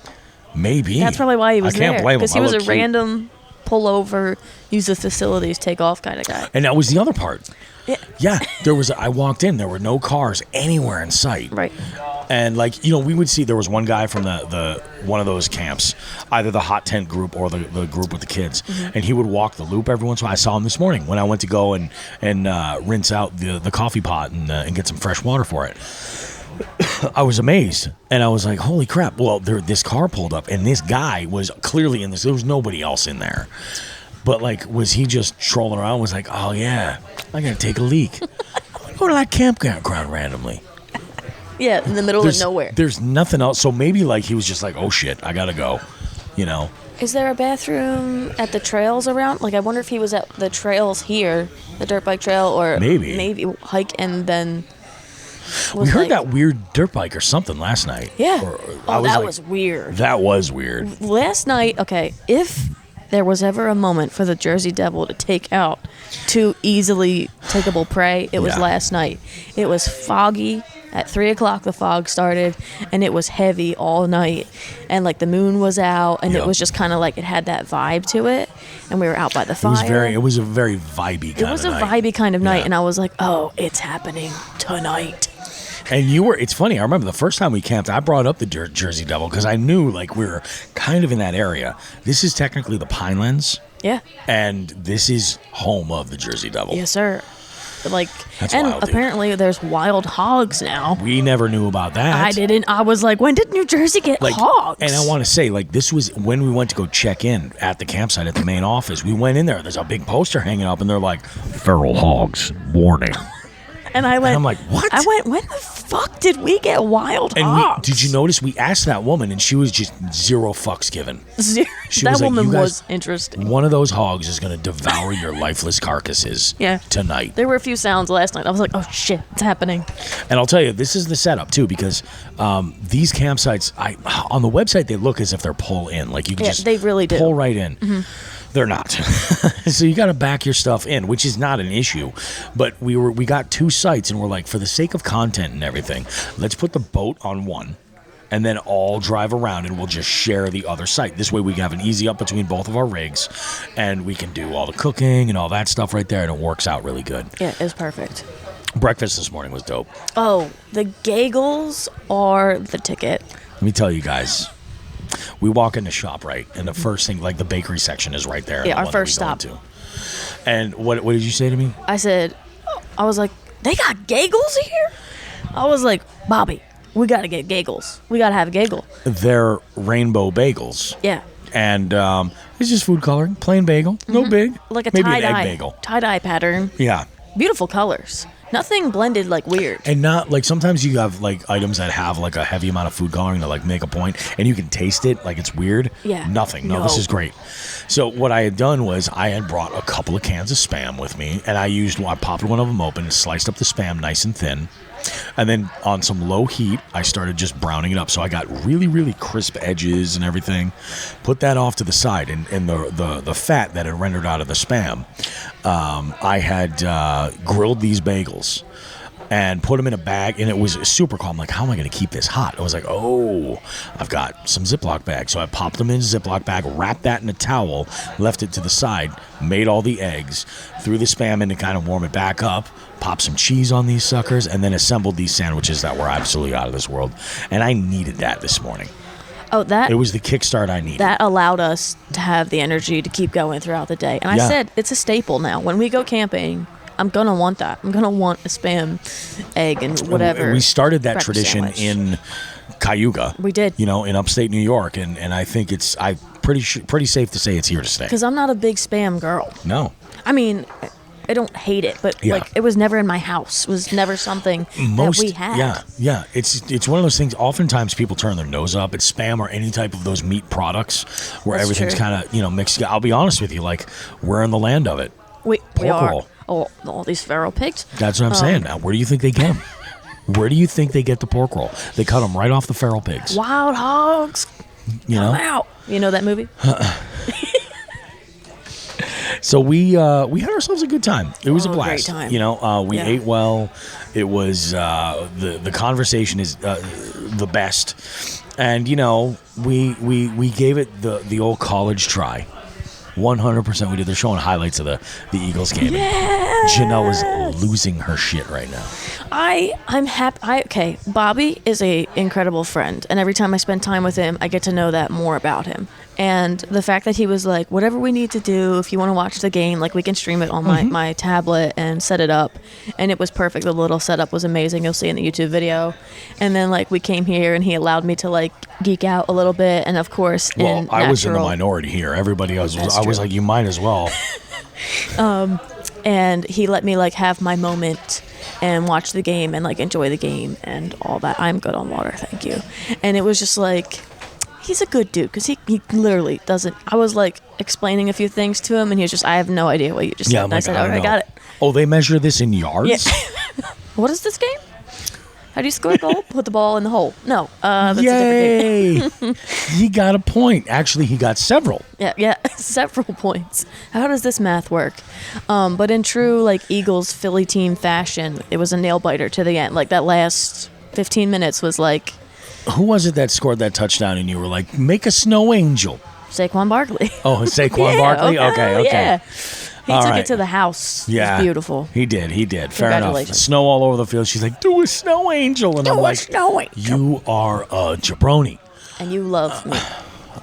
Maybe. That's probably why he was there. I can't blame him. Because he was a cute. random pull over, use the facilities, take off kind of guy. And that was the other part. Yeah. Yeah. I walked in. There were no cars anywhere in sight. Right. And like, we would see there was one guy from the one of those camps, either the hot tent group or the group with the kids, and he would walk the loop every once in a while. I saw him this morning when I went to go and rinse out the coffee pot and get some fresh water for it. I was amazed, and I was like, holy crap. Well, this car pulled up, and this guy was clearly in this. There was nobody else in there. But like, was he just trolling around? Was like, oh yeah, I gotta take a leak. Go to that campground randomly. Yeah, in the middle of nowhere. There's nothing else. So maybe like he was just like, oh shit, I gotta go. Is there a bathroom at the trails around? Like, I wonder if he was at the trails here, the dirt bike trail, or maybe hike and then. We heard that weird dirt bike or something last night. Yeah. That was weird. That was weird. Last night, okay, if there was ever a moment for the Jersey Devil to take out two easily takeable prey, it was last night. It was foggy. At 3 o'clock, the fog started, and it was heavy all night. And, like, the moon was out, and it was just kind of like it had that vibe to it. And we were out by the fire. It was a very vibey kind of night. It was a vibey kind of night, and I was like, oh, it's happening tonight. And it's funny, I remember the first time we camped, I brought up the Jersey Devil because I knew, like, we were kind of in that area. This is technically the Pinelands. Yeah. And this is home of the Jersey Devil. Yes, sir. Like, that's and wild, apparently there's wild hogs now. We never knew about that. I didn't. I was like, when did New Jersey get hogs? And I want to say, like, this was when we went to go check in at the campsite at the main office. We went in there. There's a big poster hanging up, and they're like, feral hogs, warning. And I went, and I'm like, what? I went, when the fuck did we get wild hogs? Did you notice we asked that woman, and she was just zero fucks given. That woman was interesting. One of those hogs is going to devour your lifeless carcasses tonight. There were a few sounds last night. I was like, oh shit, it's happening. And I'll tell you, this is the setup too, because these campsites, on the website, they look as if they're pull in. Like you can just they really do. Pull right in. Mm-hmm. They're not. So you got to back your stuff in, which is not an issue. But we got two sites, and we're like, for the sake of content and everything, let's put the boat on one, and then all drive around, and we'll just share the other site. This way we can have an easy up between both of our rigs, and we can do all the cooking and all that stuff right there, and it works out really good. Yeah, it's perfect. Breakfast this morning was dope. Oh, the Gagels are the ticket. Let me tell you guys. We walk in the shop, right? And the first thing, like the bakery section is right there. Yeah, our first stop. And what did you say to me? I was like, they got Gagels here? I was like, Bobby, we got to get Gagels. We got to have a Gagel. They're rainbow bagels. Yeah. And it's just food coloring, plain bagel, no big. Like a maybe tie-dye. an egg bagel. Tie-dye pattern. Yeah. Beautiful colors. Nothing blended like weird. And not like sometimes you have like items that have like a heavy amount of food coloring to like make a point, and you can taste it like it's weird. Yeah. Nothing. No, this is great. So what I had done was I had brought a couple of cans of Spam with me, and I popped one of them open and sliced up the Spam nice and thin. And then on some low heat, I started just browning it up. So I got really, really crisp edges and everything. Put that off to the side. And the fat that had rendered out of the Spam, I had grilled these bagels and put them in a bag. And it was super cool. I'm like, how am I going to keep this hot? I was like, oh, I've got some Ziploc bags. So I popped them in a Ziploc bag, wrapped that in a towel, left it to the side, made all the eggs, threw the Spam in to kind of warm it back up, popped some cheese on these suckers, and then assembled these sandwiches that were absolutely out of this world. And I needed that this morning. Oh, it was the kickstart I needed. That allowed us to have the energy to keep going throughout the day. And I said, it's a staple now. When we go camping, I'm going to want that. I'm going to want a Spam egg and whatever. We started that tradition in Cayuga. We did. In upstate New York. And I think it's pretty safe to say it's here to stay. Because I'm not a big Spam girl. No. I mean, I don't hate it, but like it was never in my house. It was never something that we had. Yeah. It's one of those things. Oftentimes people turn their nose up at Spam or any type of those meat products where everything's kind of mixed. I'll be honest with you, like we're in the land of it. We are. Oh, all these feral pigs. That's what I'm saying. Now, where do you think they get them? Where do you think they get the pork roll? They cut them right off the feral pigs. Wild hogs. Come out. You know that movie? So we had ourselves a good time. It was a blast. Great time. We ate well. It was the conversation is the best, and we gave it the old college try. 100% we did. They're showing highlights of the Eagles game. Yeah. Janelle is losing her shit right now. I'm happy. Okay, Bobby is a incredible friend, and every time I spend time with him, I get to know that more about him. And the fact that he was like, whatever we need to do, if you want to watch the game, like we can stream it on my tablet and set it up. And it was perfect. The little setup was amazing. You'll see in the YouTube video. And then like we came here and he allowed me to like geek out a little bit. And of course, I was in the minority here. Everybody else was, I was like, you might as well. And he let me like have my moment and watch the game and like enjoy the game and all that. I'm good on water, thank you. And it was just like, he's a good dude because he literally doesn't. I was like explaining a few things to him and he was just, I have no idea what you just said. And I said, okay, I got it. Oh, they measure this in yards? Yeah. What is this game? How do you score a goal? Put the ball in the hole. No, that's Yay. a different game. He got a point. Actually, he got several. Yeah, several points. How does this math work? But in true like Eagles Philly team fashion, it was a nail biter to the end. Like that last 15 minutes was like. Who was it that scored that touchdown and you were like, make a snow angel? Saquon Barkley. Oh, Saquon Barkley? Okay. Yeah. He All took right. it to the house. Yeah. It was beautiful. He did. Fair enough. Congratulations. Snow all over the field. She's like, do a snow angel. And I'm like, snow angel. You are a jabroni. And you love me.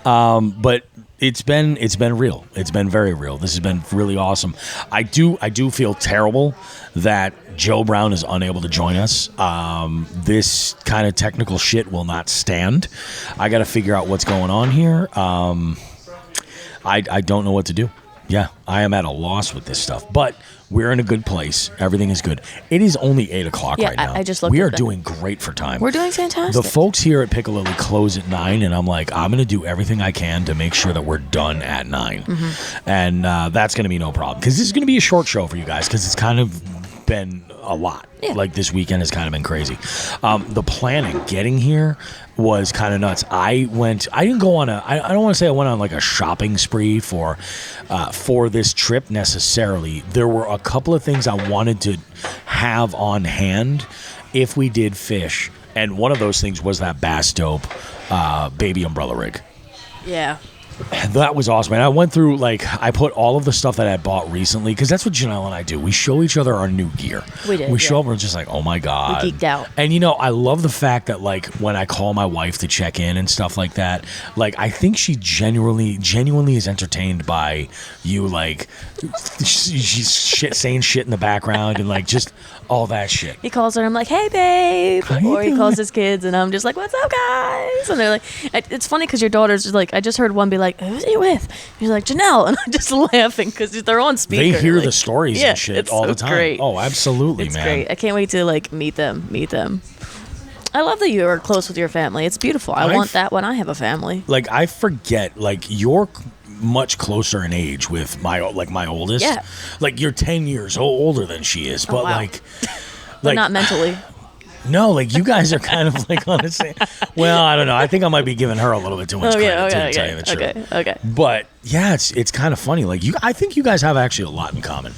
But it's been real. It's been very real. This has been really awesome. I do feel terrible that Joe Brown is unable to join us. This kind of technical shit will not stand. I got to figure out what's going on here. I don't know what to do. Yeah, I am at a loss with this stuff, but we're in a good place. Everything is good. It is only 8 o'clock right now. I just looked We at are that. doing great for time. We're doing fantastic. The folks here at Pic-A-Lilli close at 9, and I'm like, I'm going to do everything I can to make sure that we're done at 9. Mm-hmm. And that's going to be no problem, because this is going to be a short show for you guys, because it's kind of been a lot. Yeah. Like this weekend has kind of been crazy. The planning, getting here was kind of nuts. I didn't go on I don't want to say I went on like a shopping spree for this trip necessarily. There were a couple of things I wanted to have on hand if we did fish. And one of those things was that Bass Dope baby umbrella rig. Yeah. That was awesome. And I went through, like, I put all of the stuff that I bought recently, because that's what Janelle and I do. We show each other our new gear. We did. We show up and we're just like, oh my God. We geeked out. And, you know, I love the fact that, like, when I call my wife to check in and stuff like that, like, I think she genuinely is entertained by you, like, she's saying shit in the background and, like, just all that shit. He calls her and I'm like, hey, babe. How you Or he doing? calls his kids and I'm just like, what's up, guys? And they're like, it's funny because your daughter's just like, I just heard one be like, who's he with? He's like, Janelle. And I'm just laughing because they're on speaker. They hear like, the stories and shit it's all so the time. Great. Oh, absolutely, It's man. great. I can't wait to like meet them. I love that you are close with your family. It's beautiful. I want that when I have a family. Like, I forget, like, you're much closer in age with my oldest. Yeah. Like, you're 10 years older than she is. But, wow. But not mentally. No, like, you guys are kind of, like, on the same. Well, I don't know. I think I might be giving her a little bit too much credit, to tell you the truth. Okay. But, yeah, it's kind of funny. Like, I think you guys have actually a lot in common.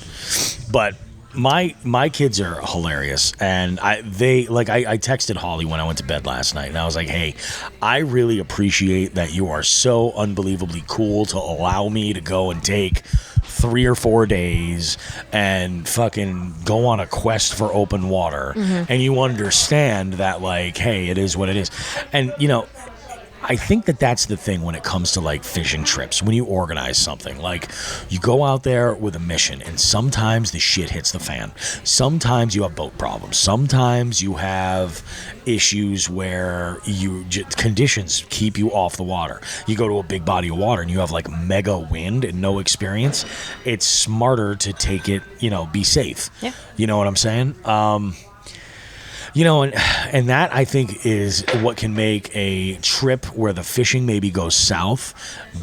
But my kids are hilarious, and I texted Holly when I went to bed last night, and I was like, hey, I really appreciate that you are so unbelievably cool to allow me to go and take 3 or 4 days and fucking go on a quest for open water, and you understand that, like, hey, it is what it is. And, you know, I think that that's the thing when it comes to, like, fishing trips. When you organize something, like, you go out there with a mission, and sometimes the shit hits the fan. Sometimes you have boat problems. Sometimes you have issues where conditions keep you off the water. You go to a big body of water and you have, like, mega wind and no experience. It's smarter to take it, you know, be safe. Yeah. You know what I'm saying? You know, and that, I think, is what can make a trip where the fishing maybe goes south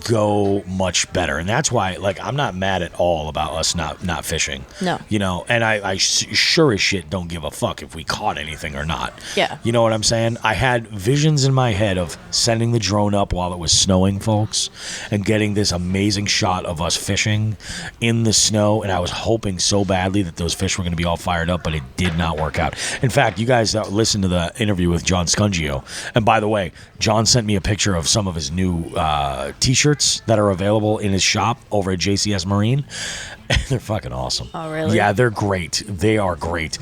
go much better. And that's why, like, I'm not mad at all about us not fishing. No. You know, and I sure as shit don't give a fuck if we caught anything or not. Yeah. You know what I'm saying? I had visions in my head of sending the drone up while it was snowing, folks, and getting this amazing shot of us fishing in the snow. And I was hoping so badly that those fish were going to be all fired up, but it did not work out. In fact, you guys guys listen to the interview with John Scungio, and by the way, John sent me a picture of some of his new T-shirts that are available in his shop over at JCS Marine. They're fucking awesome. Oh, really? Yeah, they're great. They are great.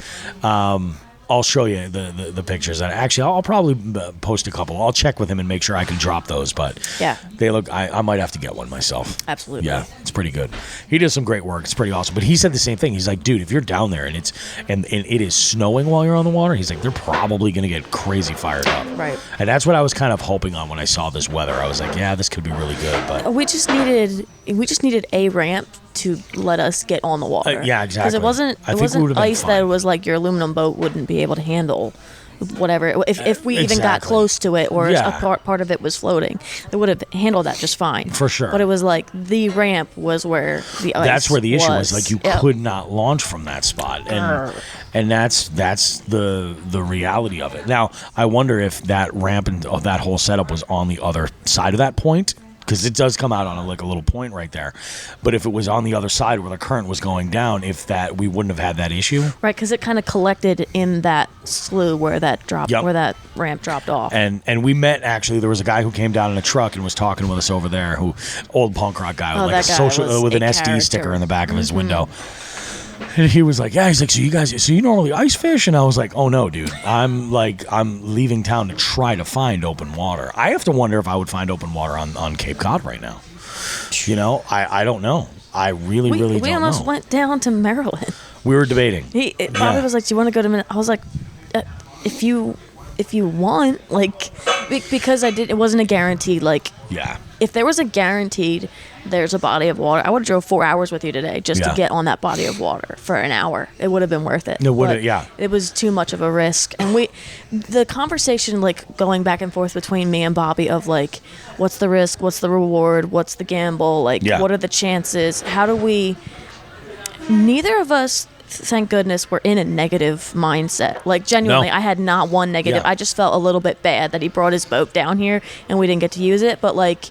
I'll show you the pictures. And actually, I'll probably post a couple. I'll check with him and make sure I can drop those. But yeah, they look. I might have to get one myself. Absolutely. Yeah, it's pretty good. He does some great work. It's pretty awesome. But he said the same thing. He's like, dude, if you're down there and it is snowing while you're on the water, he's like, they're probably gonna get crazy fired up. Right. And that's what I was kind of hoping on when I saw this weather. I was like, yeah, this could be really good. But we just needed a ramp to let us get on the water. Yeah, exactly. Because it wasn't ice that was like your aluminum boat wouldn't be able to handle. Whatever, if we even got close to it, or a part of it was floating, it would have handled that just fine. For sure. But it was like the ramp was where the ice. That's where the issue was. Like you could not launch from that spot, and that's the reality of it. Now I wonder if that ramp and that whole setup was on the other side of that point. Because it does come out on a little point right there, but if it was on the other side where the current was going down, we wouldn't have had that issue. Right, because it kind of collected in that slough where that where that ramp dropped off. And we met, actually, there was a guy who came down in a truck and was talking with us over there, old punk rock guy, with with an SD sticker in the back of his window. And he was like, yeah, he's like, so you normally ice fish? And I was like, oh no, dude, I'm leaving town to try to find open water. I have to wonder if I would find open water on Cape Cod right now. You know, I don't know. I really don't know. We almost went down to Maryland. We were debating. Bobby was like, do you want to go to Maryland? I was like, if you want, like, because it wasn't a guaranteed, like, yeah. If there was a guaranteed there's a body of water, I would have drove 4 hours with you today just to get on that body of water for an hour. It would have been worth it. It would have, yeah. It was too much of a risk. And the conversation, like, going back and forth between me and Bobby of, like, what's the risk, what's the reward, what's the gamble, like, what are the chances, how do we... Neither of us, thank goodness, were in a negative mindset. Like, genuinely, I had not one negative. I just felt a little bit bad that he brought his boat down here and we didn't get to use it. But, like,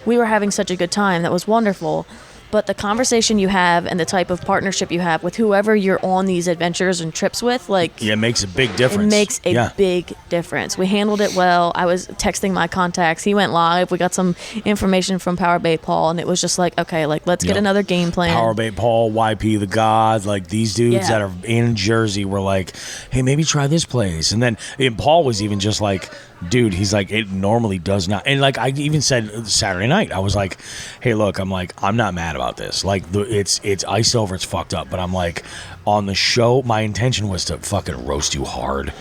we were having such a good time. That was wonderful. But the conversation you have and the type of partnership you have with whoever you're on these adventures and trips with, like... Yeah, it makes a big difference. It makes a big difference. We handled it well. I was texting my contacts. He went live. We got some information from Power Bait Paul, and it was just like, okay, like, let's get another game plan. Power Bait Paul, YP the God, like, these dudes that are in Jersey were like, hey, maybe try this place. And then Paul was even just like... Dude, he's like, it normally does not. And like I even said Saturday night, I was like, hey, look, I'm not mad about this. Like, it's iced over, it's fucked up. But I'm like, on the show, my intention was to fucking roast you hard.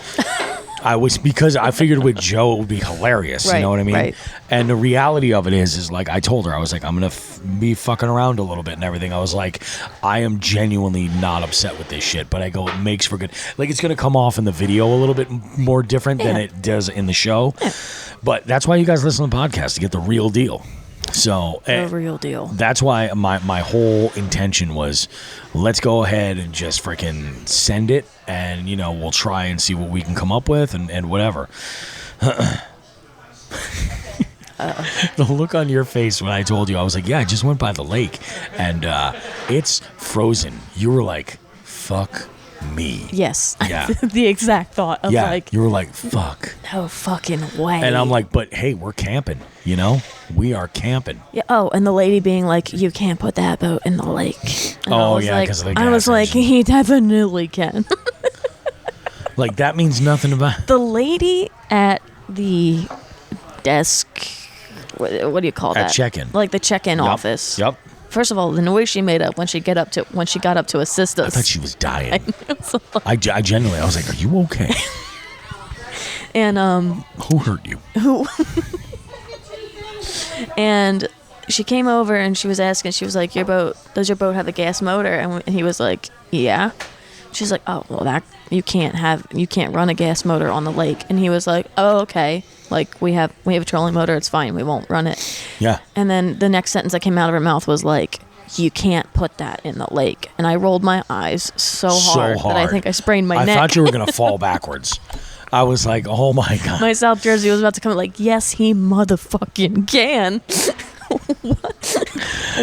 Because I figured with Joe it would be hilarious, you know what I mean? Right. And the reality of it is like I told her, I was like, I'm gonna be fucking around a little bit and everything. I was like, I am genuinely not upset with this shit, but I go, it makes for good. Like, it's gonna come off in the video a little bit more different than it does in the show, but that's why you guys listen to the podcast, to get the real deal. So the real deal. That's why my whole intention was, let's go ahead and just freaking send it, and we'll try and see what we can come up with, and whatever. The look on your face when I told you, I was like, yeah, I just went by the lake and it's frozen. You were like, fuck me. Yes. Yeah. The exact thought of like, you were like, fuck. No fucking way. And I'm like, but hey, we're camping, we are camping. Yeah. Oh, and the lady being like, you can't put that boat in the lake. And because of the gas I was like, he definitely can. Like, that means nothing about the lady at the desk. What do you call that? At check-in. Like the check-in office. Yep. First of all, the noise she made up when she got up to assist us. I thought she was dying. I genuinely, I was like, are you okay? And who hurt you? Who? And she came over and she was asking. She was like, does your boat have a gas motor? And he was like, yeah. She's like, oh, well, you can't run a gas motor on the lake. And he was like, oh, okay. Like, we have a trolling motor. It's fine. We won't run it. Yeah. And then the next sentence that came out of her mouth was like, you can't put that in the lake. And I rolled my eyes so hard that I think I sprained my neck. I thought you were going to fall backwards. I was like, oh my God. My South Jersey was about to come like, yes, he motherfucking can.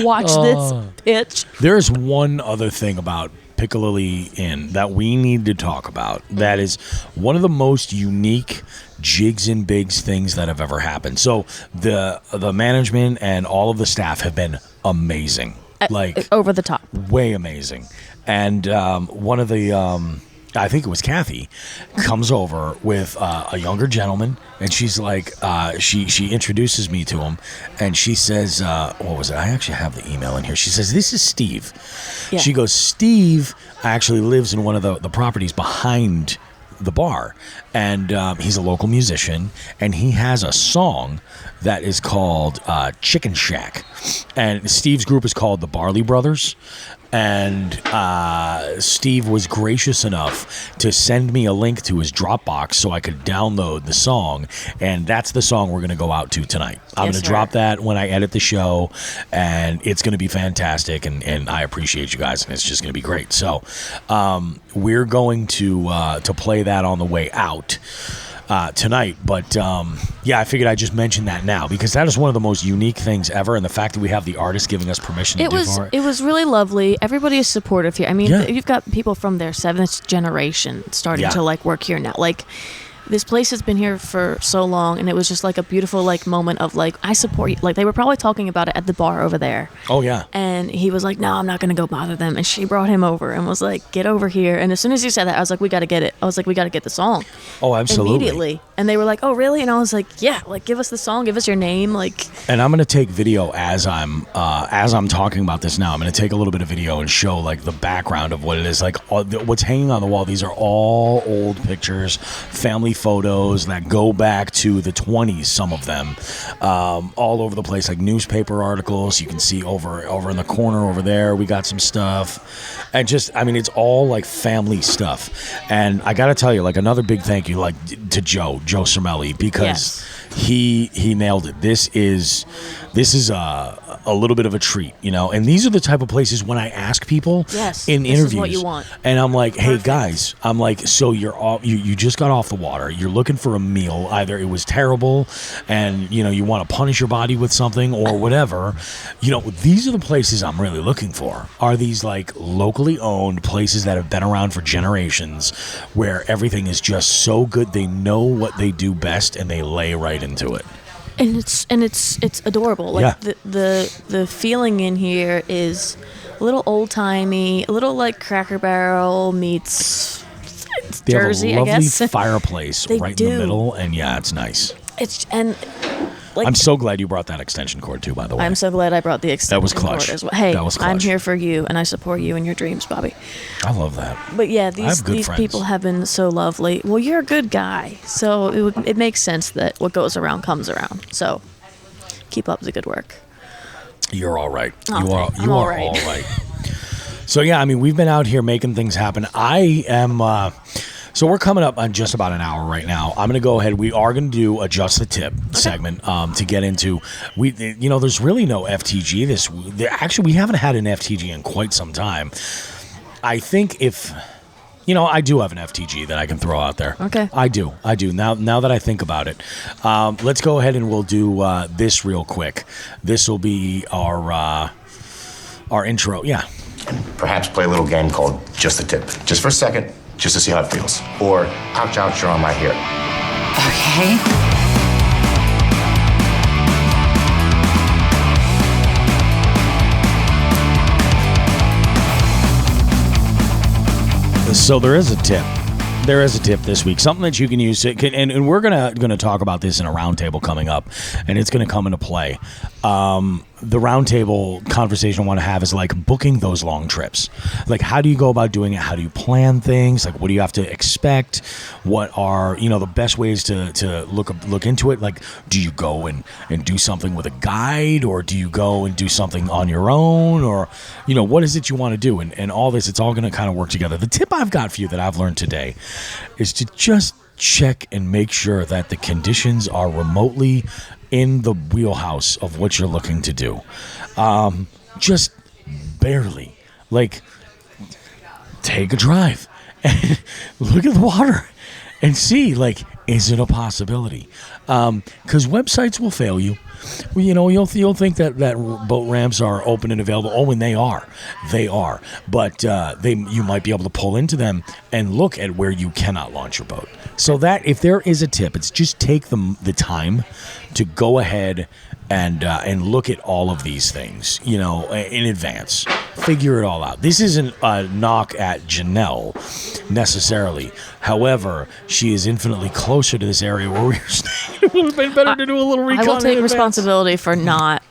Watch this pitch. There's one other thing about Pic-A-Lilli Inn that we need to talk about. That is one of the most unique jigs and bigs things that have ever happened. So the management and all of the staff have been amazing. Like over the top. Way amazing. And one of the I think it was Kathy, comes over with a younger gentleman, and she's like, she introduces me to him, and she says, what was it? I actually have the email in here. She says, this is Steve. Yeah. She goes, Steve actually lives in one of the properties behind the bar, and he's a local musician, and he has a song that is called Chicken Shack, and Steve's group is called the Barley Brothers. And Steve was gracious enough to send me a link to his Dropbox so I could download the song. And that's the song we're going to go out to tonight. I'm going to drop that when I edit the show. And it's going to be fantastic. And I appreciate you guys. And it's just going to be great. So we're going to play that on the way out tonight. But I figured I'd just mention that now because that is one of the most unique things ever, and the fact that we have the artist giving us permission to do for it. It was really lovely. Everybody is supportive here. I mean, you've got people from their 7th generation starting to like work here now. Like, this place has been here for so long, and it was just like a beautiful like moment of like, I support you. Like, they were probably talking about it at the bar over there. Oh yeah. And he was like, no, I'm not gonna go bother them. And she brought him over and was like, get over here. And as soon as you said that, I was like, we gotta get it. I was like, we gotta get the song. Oh, absolutely. Immediately. And they were like, oh really? And I was like, yeah, like give us the song, give us your name, like. And I'm gonna take video as I'm talking about this now. I'm gonna take a little bit of video and show like the background of what it is, like what's hanging on the wall. These are all old pictures, family photos that go back to the 20s, some of them, all over the place, like newspaper articles. You can see over in the corner over there, we got some stuff. And just, I mean, it's all like family stuff. And I gotta tell you, like, another big thank you, like, to Joe Cermele, because he nailed it. This is a little bit of a treat, you know. And these are the type of places when I ask people in interviews, is what you want. And I'm like, hey guys, I'm like, so you just got off the water, you're looking for a meal, either it was terrible and you know you want to punish your body with something or whatever, you know, these are the places I'm really looking for. Are these like locally owned places that have been around for generations, where everything is just so good, they know what they do best and they lay right into it. And it's adorable. Like the feeling in here is a little old timey, a little like Cracker Barrel meets Jersey, have a lovely I guess. Fireplace right in the middle, and it's nice. Like, I'm so glad you brought that extension cord too, by the way. I'm so glad I brought the extension cord as well. Hey, that was clutch. I'm here for you, and I support you in your dreams, Bobby. I love that. But yeah, these people have been so lovely. Well, you're a good guy, so it makes sense that what goes around comes around. So keep up the good work. You're all right. Oh, you are all all right. So yeah, I mean, we've been out here making things happen. I am. So we're coming up on just about an hour right now. I'm going to go ahead. We are going to do a Just the Tip segment to get into. There's really no FTG actually, we haven't had an FTG in quite some time. I think I do have an FTG that I can throw out there. Okay. I do. Now that I think about it. Let's go ahead and we'll do this real quick. This will be our intro. Yeah. Perhaps play a little game called Just the Tip. Just for a second. Just to see how it feels. Or, ouch, ouch, you're on my hair. Okay. So there is a tip. There is a tip this week, something that you can use, and we're gonna talk about this in a roundtable coming up, and it's gonna come into play. The roundtable conversation I want to have is like booking those long trips. Like, how do you go about doing it? How do you plan things? Like, what do you have to expect? What are the best ways to look into it? Like, do you go and do something with a guide, or do you go and do something on your own, or what is it you want to do? And all this, it's all going to kind of work together. The tip I've got for you that I've learned today is to just check and make sure that the conditions are remotely in the wheelhouse of what you're looking to do. Just barely. Like, take a drive and look at the water and see, like, is it a possibility? Because websites will fail you. Well, you'll think that boat ramps are open and available. Oh, and they are. But you might be able to pull into them and look at where you cannot launch your boat. So that if there is a tip, it's just take the time to go ahead and look at all of these things, in advance. Figure it all out. This isn't a knock at Janelle necessarily. However, she is infinitely closer to this area where we were staying. It would have been better to do a little recon. I will take responsibility for not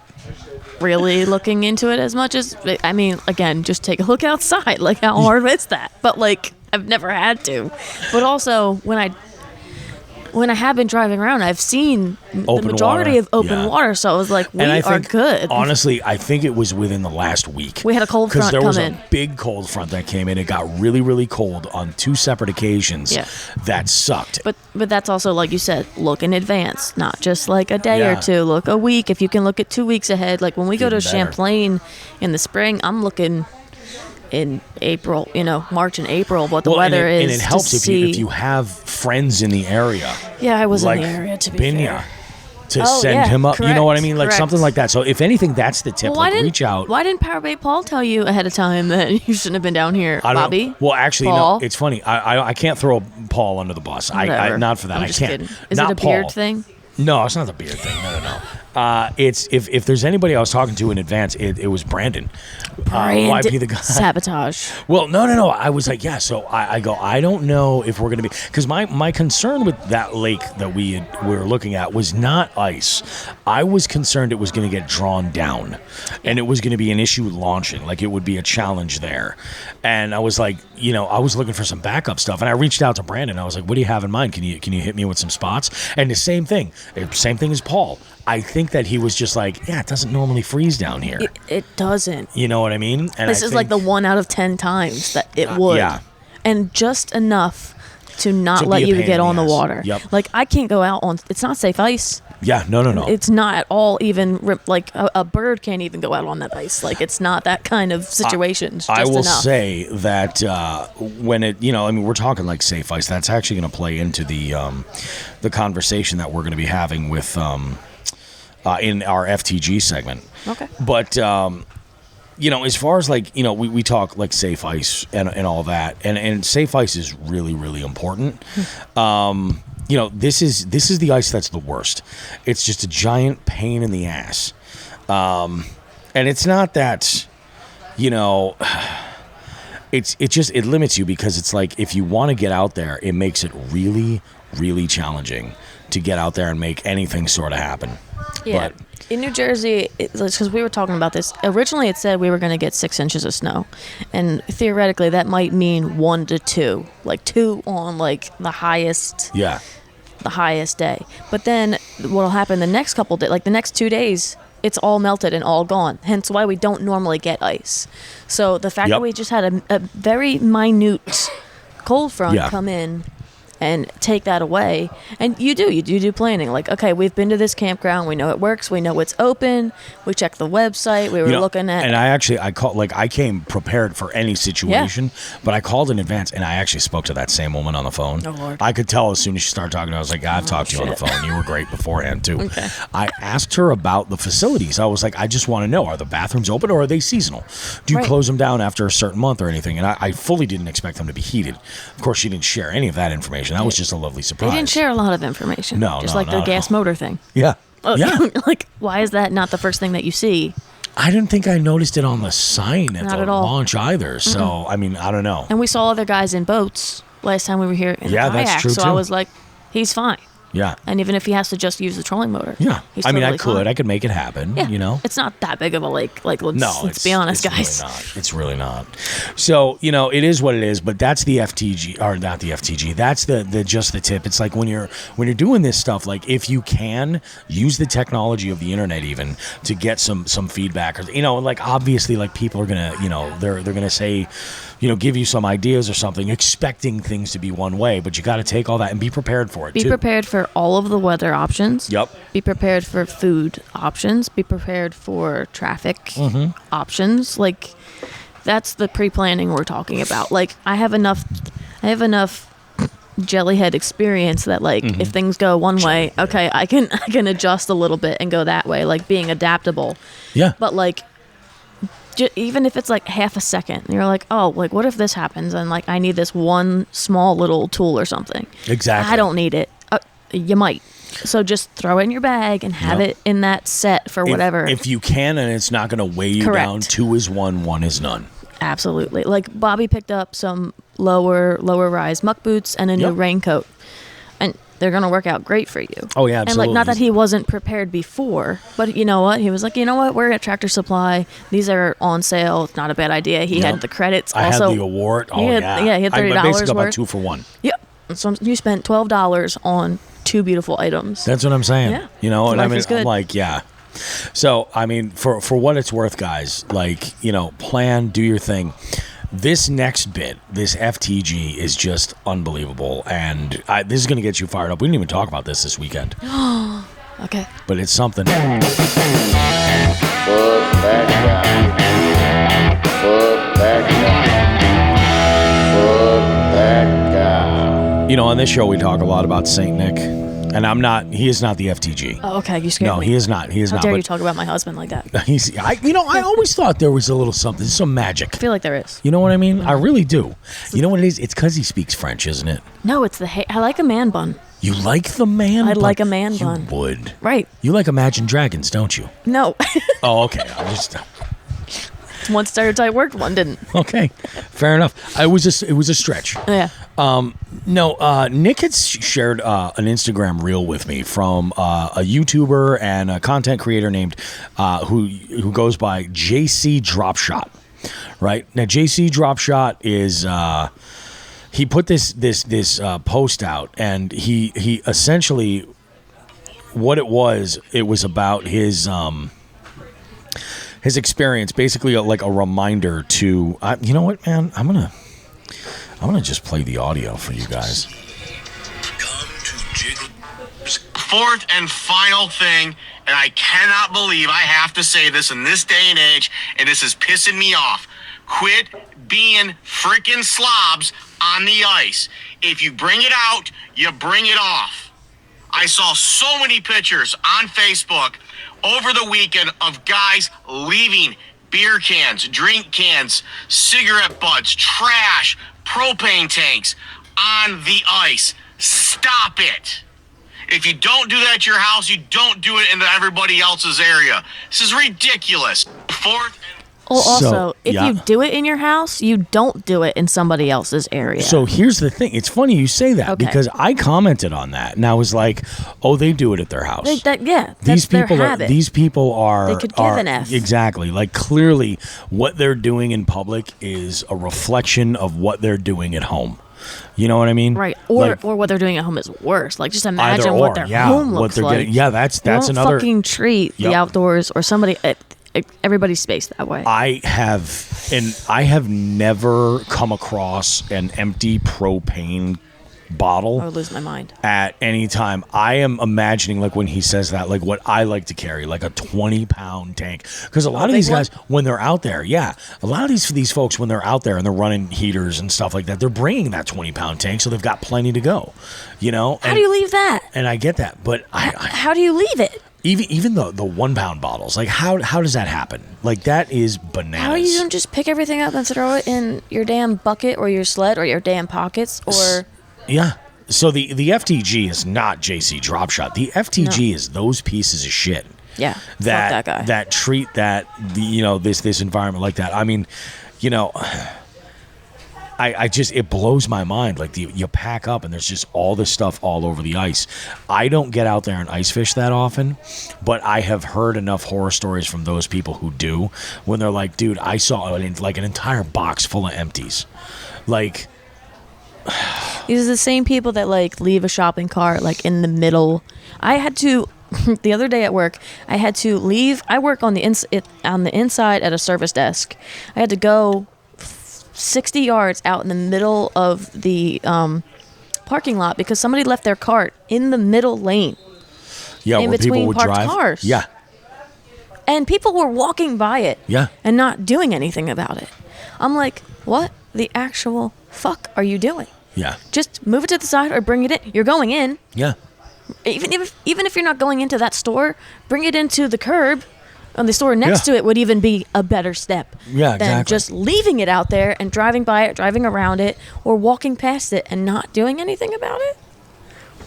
really looking into it as much as, I mean, again, just take a look outside. Like, how hard is that? But, like, I've never had to. But also, when I have been driving around, I've seen the majority of open water. So I was like, we are good. Honestly, I think it was within the last week. We had a cold front come in. Because there was a big cold front that came in. It got really, really cold on 2 separate occasions. Yeah. That sucked. But that's also, like you said, look in advance. Not just like a day or two. Look a week. If you can look at 2 weeks ahead. Like when we go to Champlain in the spring, I'm looking in April, March and April, what the weather is. And it helps if you have friends in the area. Yeah, I was in the area, to be fair. To send him up. Correct, you know what I mean? Like correct. Something like that. So if anything, that's the tip. Reach out. Why didn't Power Bay Paul tell you ahead of time that you shouldn't have been down here, Bobby? Well, actually, Paul? no. It's funny. I can't throw Paul under the bus. I not for that. I'm just I can't. kidding. Is not it a beard Paul. thing? No, it's not the beard thing. No. It's if there's anybody I was talking to in advance, it was Brandon. YP the guy. Sabotage. Well, no. I was like, yeah. So I go, I don't know if we're going to be, because my concern with that lake that we were looking at was not ice. I was concerned it was going to get drawn down, and it was going to be an issue launching. Like it would be a challenge there. And I was like, I was looking for some backup stuff, and I reached out to Brandon. I was like, what do you have in mind? Can you hit me with some spots? And the same thing as Paul. I think that he was just like, it doesn't normally freeze down here. It doesn't. You know what I mean? And this is like the 1 out of 10 times that it would. Yeah. And just enough to not let you get on the water. Yep. Like, I can't go out on, it's not safe ice. Yeah, no. It's not at all even, like, a bird can't even go out on that ice. Like, it's not that kind of situation. It's just I will enough. say that when it, we're talking like safe ice, that's actually going to play into the conversation that we're going to be having with in our FTG segment. Okay. But, as far as like, we talk like safe ice and all that, and safe ice is really, really important. This is the ice that's the worst. It's just a giant pain in the ass. And it's not that, it limits you, because it's like, if you want to get out there, it makes it really, really challenging to get out there and make anything sort of happen. Yeah. But in New Jersey, because we were talking about this, originally it said we were going to get 6 inches of snow. And theoretically, that might mean 1 to 2. Like 2 on like the highest. Yeah. The highest day. But then what'll happen the next couple days, like the next 2 days, it's all melted and all gone. Hence why we don't normally get ice. So the fact that we just had a very minute cold front come in and take that away. And you do planning. Like, okay, we've been to this campground. We know it works. We know it's open. We checked the website. We were looking at. And I came prepared for any situation, but I called in advance, and I actually spoke to that same woman on the phone. Oh, Lord. I could tell as soon as she started talking, I was like, I've talked to you on the phone. You were great beforehand, too. Okay. I asked her about the facilities. I was like, I just want to know, are the bathrooms open or are they seasonal? Do you close them down after a certain month or anything? And I fully didn't expect them to be heated. Of course, she didn't share any of that information. That was just a lovely surprise. They didn't share a lot of information. No, just like the gas motor thing. Yeah. Like, why is that not the first thing that you see? I didn't think I noticed it on the sign at the launch either. So, I mean, I don't know. And we saw other guys in boats last time we were here in kayak. That's true, so too. I was like, he's fine. Yeah. And even if he has to just use the trolling motor. Yeah. He's I mean, totally I could make it happen, It's not that big of a lake. Like, let's be honest, guys. Really not. It's really not. So, it is what it is, but that's the FTG, or not the FTG. That's the just the tip. It's like when you're doing this stuff, like if you can use the technology of the internet even to get some feedback, or, like obviously like people are going to, they're going to say, give you some ideas or something, expecting things to be one way, but you got to take all that and be prepared for it. Be prepared for all of the weather options. Yep. Be prepared for food options. Be prepared for traffic options. Like, that's the pre-planning we're talking about. Like, I have enough jellyhead experience that like if things go one way, okay, I can adjust a little bit and go that way, like being adaptable. Yeah. But like even if it's like half a second, you're like, oh, like what if this happens and like I need this one small little tool or something. Exactly. I don't need it. You might. So just throw it in your bag and have it in that set for whatever. If you can, and it's not going to weigh you down. 2 is 1, 1 is none. Absolutely. Like Bobby picked up some lower rise muck boots and a new raincoat, and they're going to work out great for you. Oh yeah, absolutely. And like, not that he wasn't prepared before, but you know what? He was like, you know what? We're at Tractor Supply. These are on sale. It's not a bad idea. He had the credits. I also had the award. Oh he had $30 basically worth. about 2 for 1. Yep. So you spent $12 on 2 beautiful items. That's what I'm saying. Yeah. You know, and I Life mean, is good. I'm like, yeah. So, I mean, for what it's worth, guys, like, you know, plan, do your thing. This next bit, this FTG is just unbelievable. And this is going to get you fired up. We didn't even talk about this weekend. Okay. But it's something. Fuck that guy. Fuck that guy. Fuck that guy. You know, on this show, we talk a lot about Saint Nick. And he is not the FTG. Oh, okay. You scared me. No, he is not. He is How not. dare but you talk about my husband like that? I always thought there was a little something, some magic. I feel like there is. You know what I mean? I really do. You know what it is? It's because he speaks French, isn't it? No, it's the I like a man bun. You like the man bun? I like a man bun. You would. Right. You like Imagine Dragons, don't you? No. Oh, okay. I'm just... One stereotype worked, one didn't. Okay. Fair enough. It was a stretch. Yeah. No, Nick had shared an Instagram reel with me from a YouTuber and a content creator named who goes by JC Dropshot. Right now, JC Dropshot is he put this post out, and he essentially what it was about his experience, basically like a reminder to you know what, man, I'm gonna just play the audio for you guys. Fourth and final thing, and I cannot believe I have to say this in this day and age, and this is pissing me off. Quit being freaking slobs on the ice. If you bring it out, you bring it off. I saw so many pictures on Facebook over the weekend of guys leaving beer cans, drink cans, cigarette butts, trash, propane tanks on the ice. Stop it. If you don't do that at your house, you don't do it into everybody else's area. This is ridiculous. Fourth. Well, also, So, if yeah. you do it in your house, you don't do it in somebody else's area. So here's the thing. It's funny you say that because I commented on that and I was like, "Oh, they do it at their house." That's their habit. These people are. They could give an F. Exactly. Like clearly, what they're doing in public is a reflection of what they're doing at home. You know what I mean? Right. Or what they're doing at home is worse. Like just imagine Either what or, their yeah, home what looks they're like. getting. Yeah, that's Don't another. fucking treat the Yep. outdoors or somebody. Everybody's space that way. I have never come across an empty propane bottle I would lose my mind. at any time. I am imagining, like when he says that, like what I like to carry, like a 20-pound tank. Because a lot of these guys, when they're out there, a lot of these folks, when they're out there and they're running heaters and stuff like that, they're bringing that 20-pound tank, so they've got plenty to go. You know? How do you leave that? And I get that, but How do you leave it? even the 1-pound bottles, like how does that happen? Like that is bananas. How do you don't just pick everything up and throw it in your damn bucket or your sled or your damn pockets or? Yeah. So the FTG is not JC Dropshot. The FTG is those pieces of shit. Yeah. Fuck that guy. That treat this environment like that. I mean, you know, I just, it blows my mind. Like you pack up and there's just all this stuff all over the ice. I don't get out there and ice fish that often, but I have heard enough horror stories from those people who do, when they're like, dude, I saw an entire box full of empties. Like, these are the same people that like leave a shopping cart like in the middle. I had to the other day at work. I had to leave. I work on the inside at a service desk. I had to go 60 yards out in the middle of the parking lot because somebody left their cart in the middle lane. yeah, In where people between would parked drive. cars. Yeah. And people were walking by it. Yeah. And not doing anything about it. I'm like, what the actual fuck are you doing? Yeah. Just move it to the side or bring it in. You're going in. Yeah. Even if you're not going into that store, bring it into the curb. And the store next to it would even be a better step than just leaving it out there and driving by it, driving around it, or walking past it and not doing anything about it.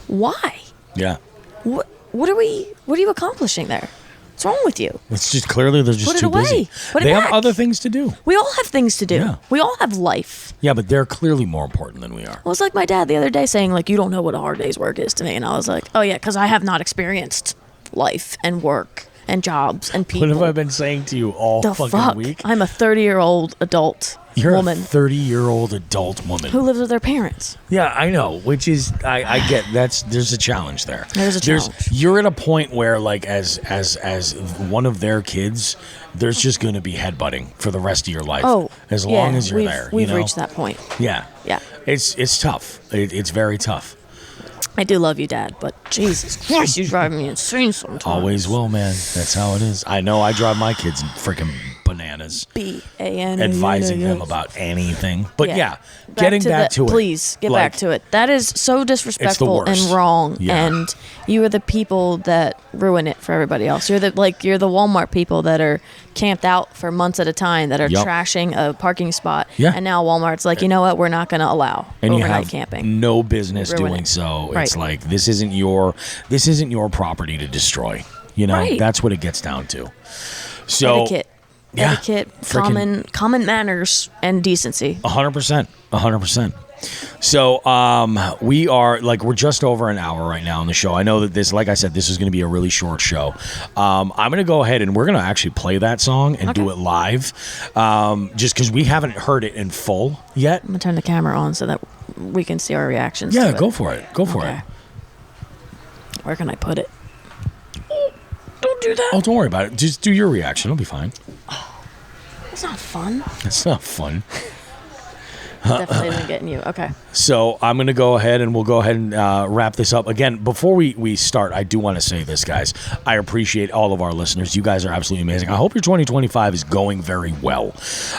Why? Yeah. What are you accomplishing there? What's wrong with you? It's just clearly they're just Put it too away. busy. Put it They have back. other things to do. We all have things to do. Yeah. We all have life. Yeah, but they're clearly more important than we are. Well, it's like my dad the other day saying, like, you don't know what a hard day's work is to me. And I was like, oh, yeah, because I have not experienced life and work and jobs and people. What have I been saying to you all The fucking fuck? week? I'm a 30-year-old adult You're woman a 30-year-old adult woman. who lives with their parents. Yeah, I know. Which is, I get there's a challenge there. There's a challenge. You're at a point where, like, as one of their kids, there's just going to be headbutting for the rest of your life. Oh, as long as you're we've, there. We've you know? reached that point. Yeah. Yeah. It's tough. It's very tough. I do love you, Dad, but Jesus Christ, you drive me insane sometimes. Always will, man. That's how it is. I know I drive my kids freaking bananas. B-A-N. Advising them about anything. But yeah, getting back to it. Please, get back to it. That is so disrespectful and worst. wrong. Yeah. And you are the people that ruin it for everybody else. You're the Walmart people that are camped out for months at a time that are trashing a parking spot. Yeah. And now Walmart's like, you know what? We're not going to allow overnight you have camping. no business Ruin doing it. so. Right. It's like this isn't your property to destroy. You know, Right. that's what it gets down to. So Etiquette, common manners, and decency. 100%. So we're just over an hour right now on the show. I know that this, like I said, this is going to be a really short show. I'm going to go ahead and we're going to actually play that song and do it live, just because we haven't heard it in full yet. I'm going to turn the camera on so that we can see our reactions. Yeah, to it. go for it. Go for it. Where can I put it? Oh, don't do that. Oh, don't worry about it. Just do your reaction. It'll be fine. It's not fun. It's not fun. Definitely isn't getting you. Okay. So I'm going to go ahead and we'll go ahead and wrap this up. Again, before we start, I do want to say this, guys. I appreciate all of our listeners. You guys are absolutely amazing. I hope your 2025 is going very well.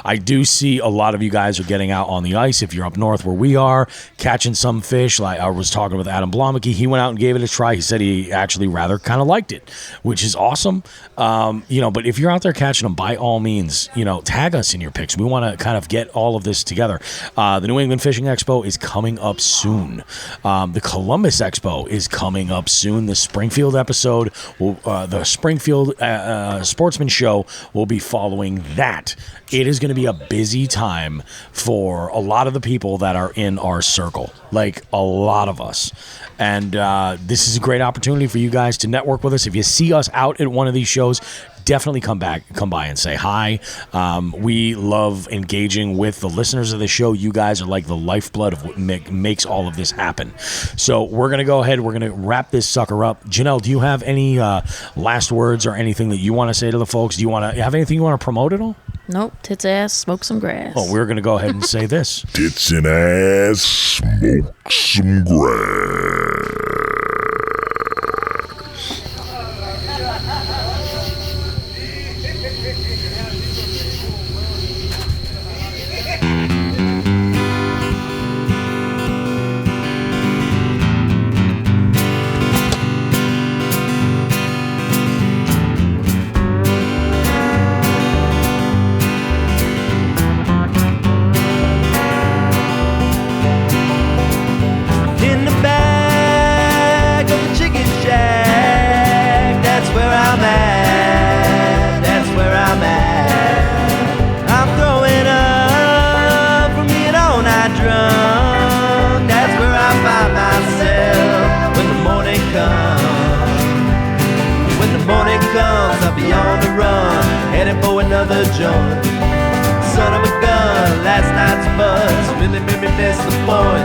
I do see a lot of you guys are getting out on the ice. If you're up north where we are, catching some fish. Like I was talking with Adam Blomeke. He went out and gave it a try. He said he actually rather kind of liked it, which is awesome. But if you're out there catching them, by all means, tag us in your pics. We want to kind of get all of this together. The New England Fishing Expo is coming up soon. The Columbus Expo is coming up soon. The Springfield episode, the Springfield Sportsman Show will be following that. It is going to be a busy time for a lot of the people that are in our circle, like a lot of us. And this is a great opportunity for you guys to network with us. If you see us out at one of these shows, definitely come by and say hi. We love engaging with the listeners of the show. You guys are like the lifeblood of what makes all of this happen. So we're going to go ahead. We're going to wrap this sucker up. Janelle, do you have any last words or anything that you want to say to the folks? Do you want to have anything you want to promote at all? Nope. Tits ass, smoke some grass. Oh, we're going to go ahead and say this. Tits and ass, smoke some grass. In the back of the chicken shack, that's where I'm at, that's where I'm at. I'm throwing up from being all night drunk, that's where I find myself when the morning comes. When the morning comes, I'll be on the run, heading for another joint. Son of a gun, last night's buzz really made me miss the point.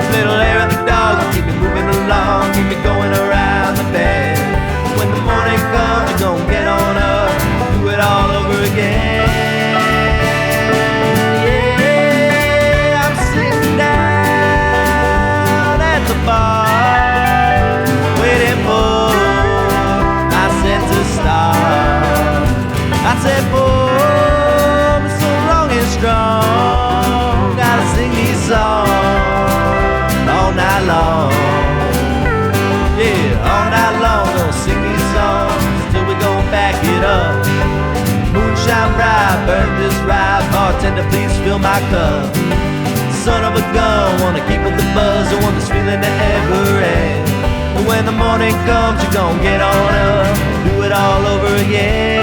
Little air of the dog will keep me moving along, keep me going around the bend. When the morning comes, you're gonna get on up, do it all over again. Yeah, I'm sitting down at the bar, waiting for my set to start. I said, boy, so long and strong, gotta sing these songs. to please fill my cup. Son of a gun, wanna keep up the buzz, I want this feeling to ever end. And when the morning comes, you're gonna get on up, do it all over again.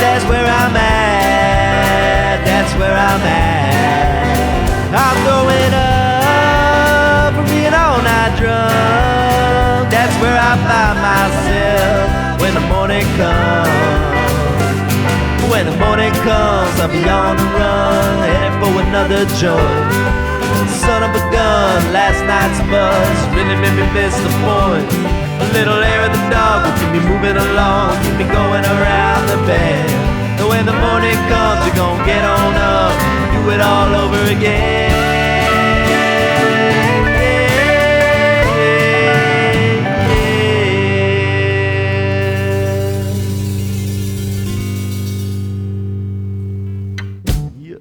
That's where I'm at. That's where I'm at. I'm throwing up from being all night drunk. That's where I find myself when the morning comes. When the morning comes, I'll be on the run, headed for another joint. Son of a gun, last night's buzz really made me miss the point. A little air of the dog will keep me moving along, keep me going around the bend. And when the morning comes, you're gonna get on up, do it all over again.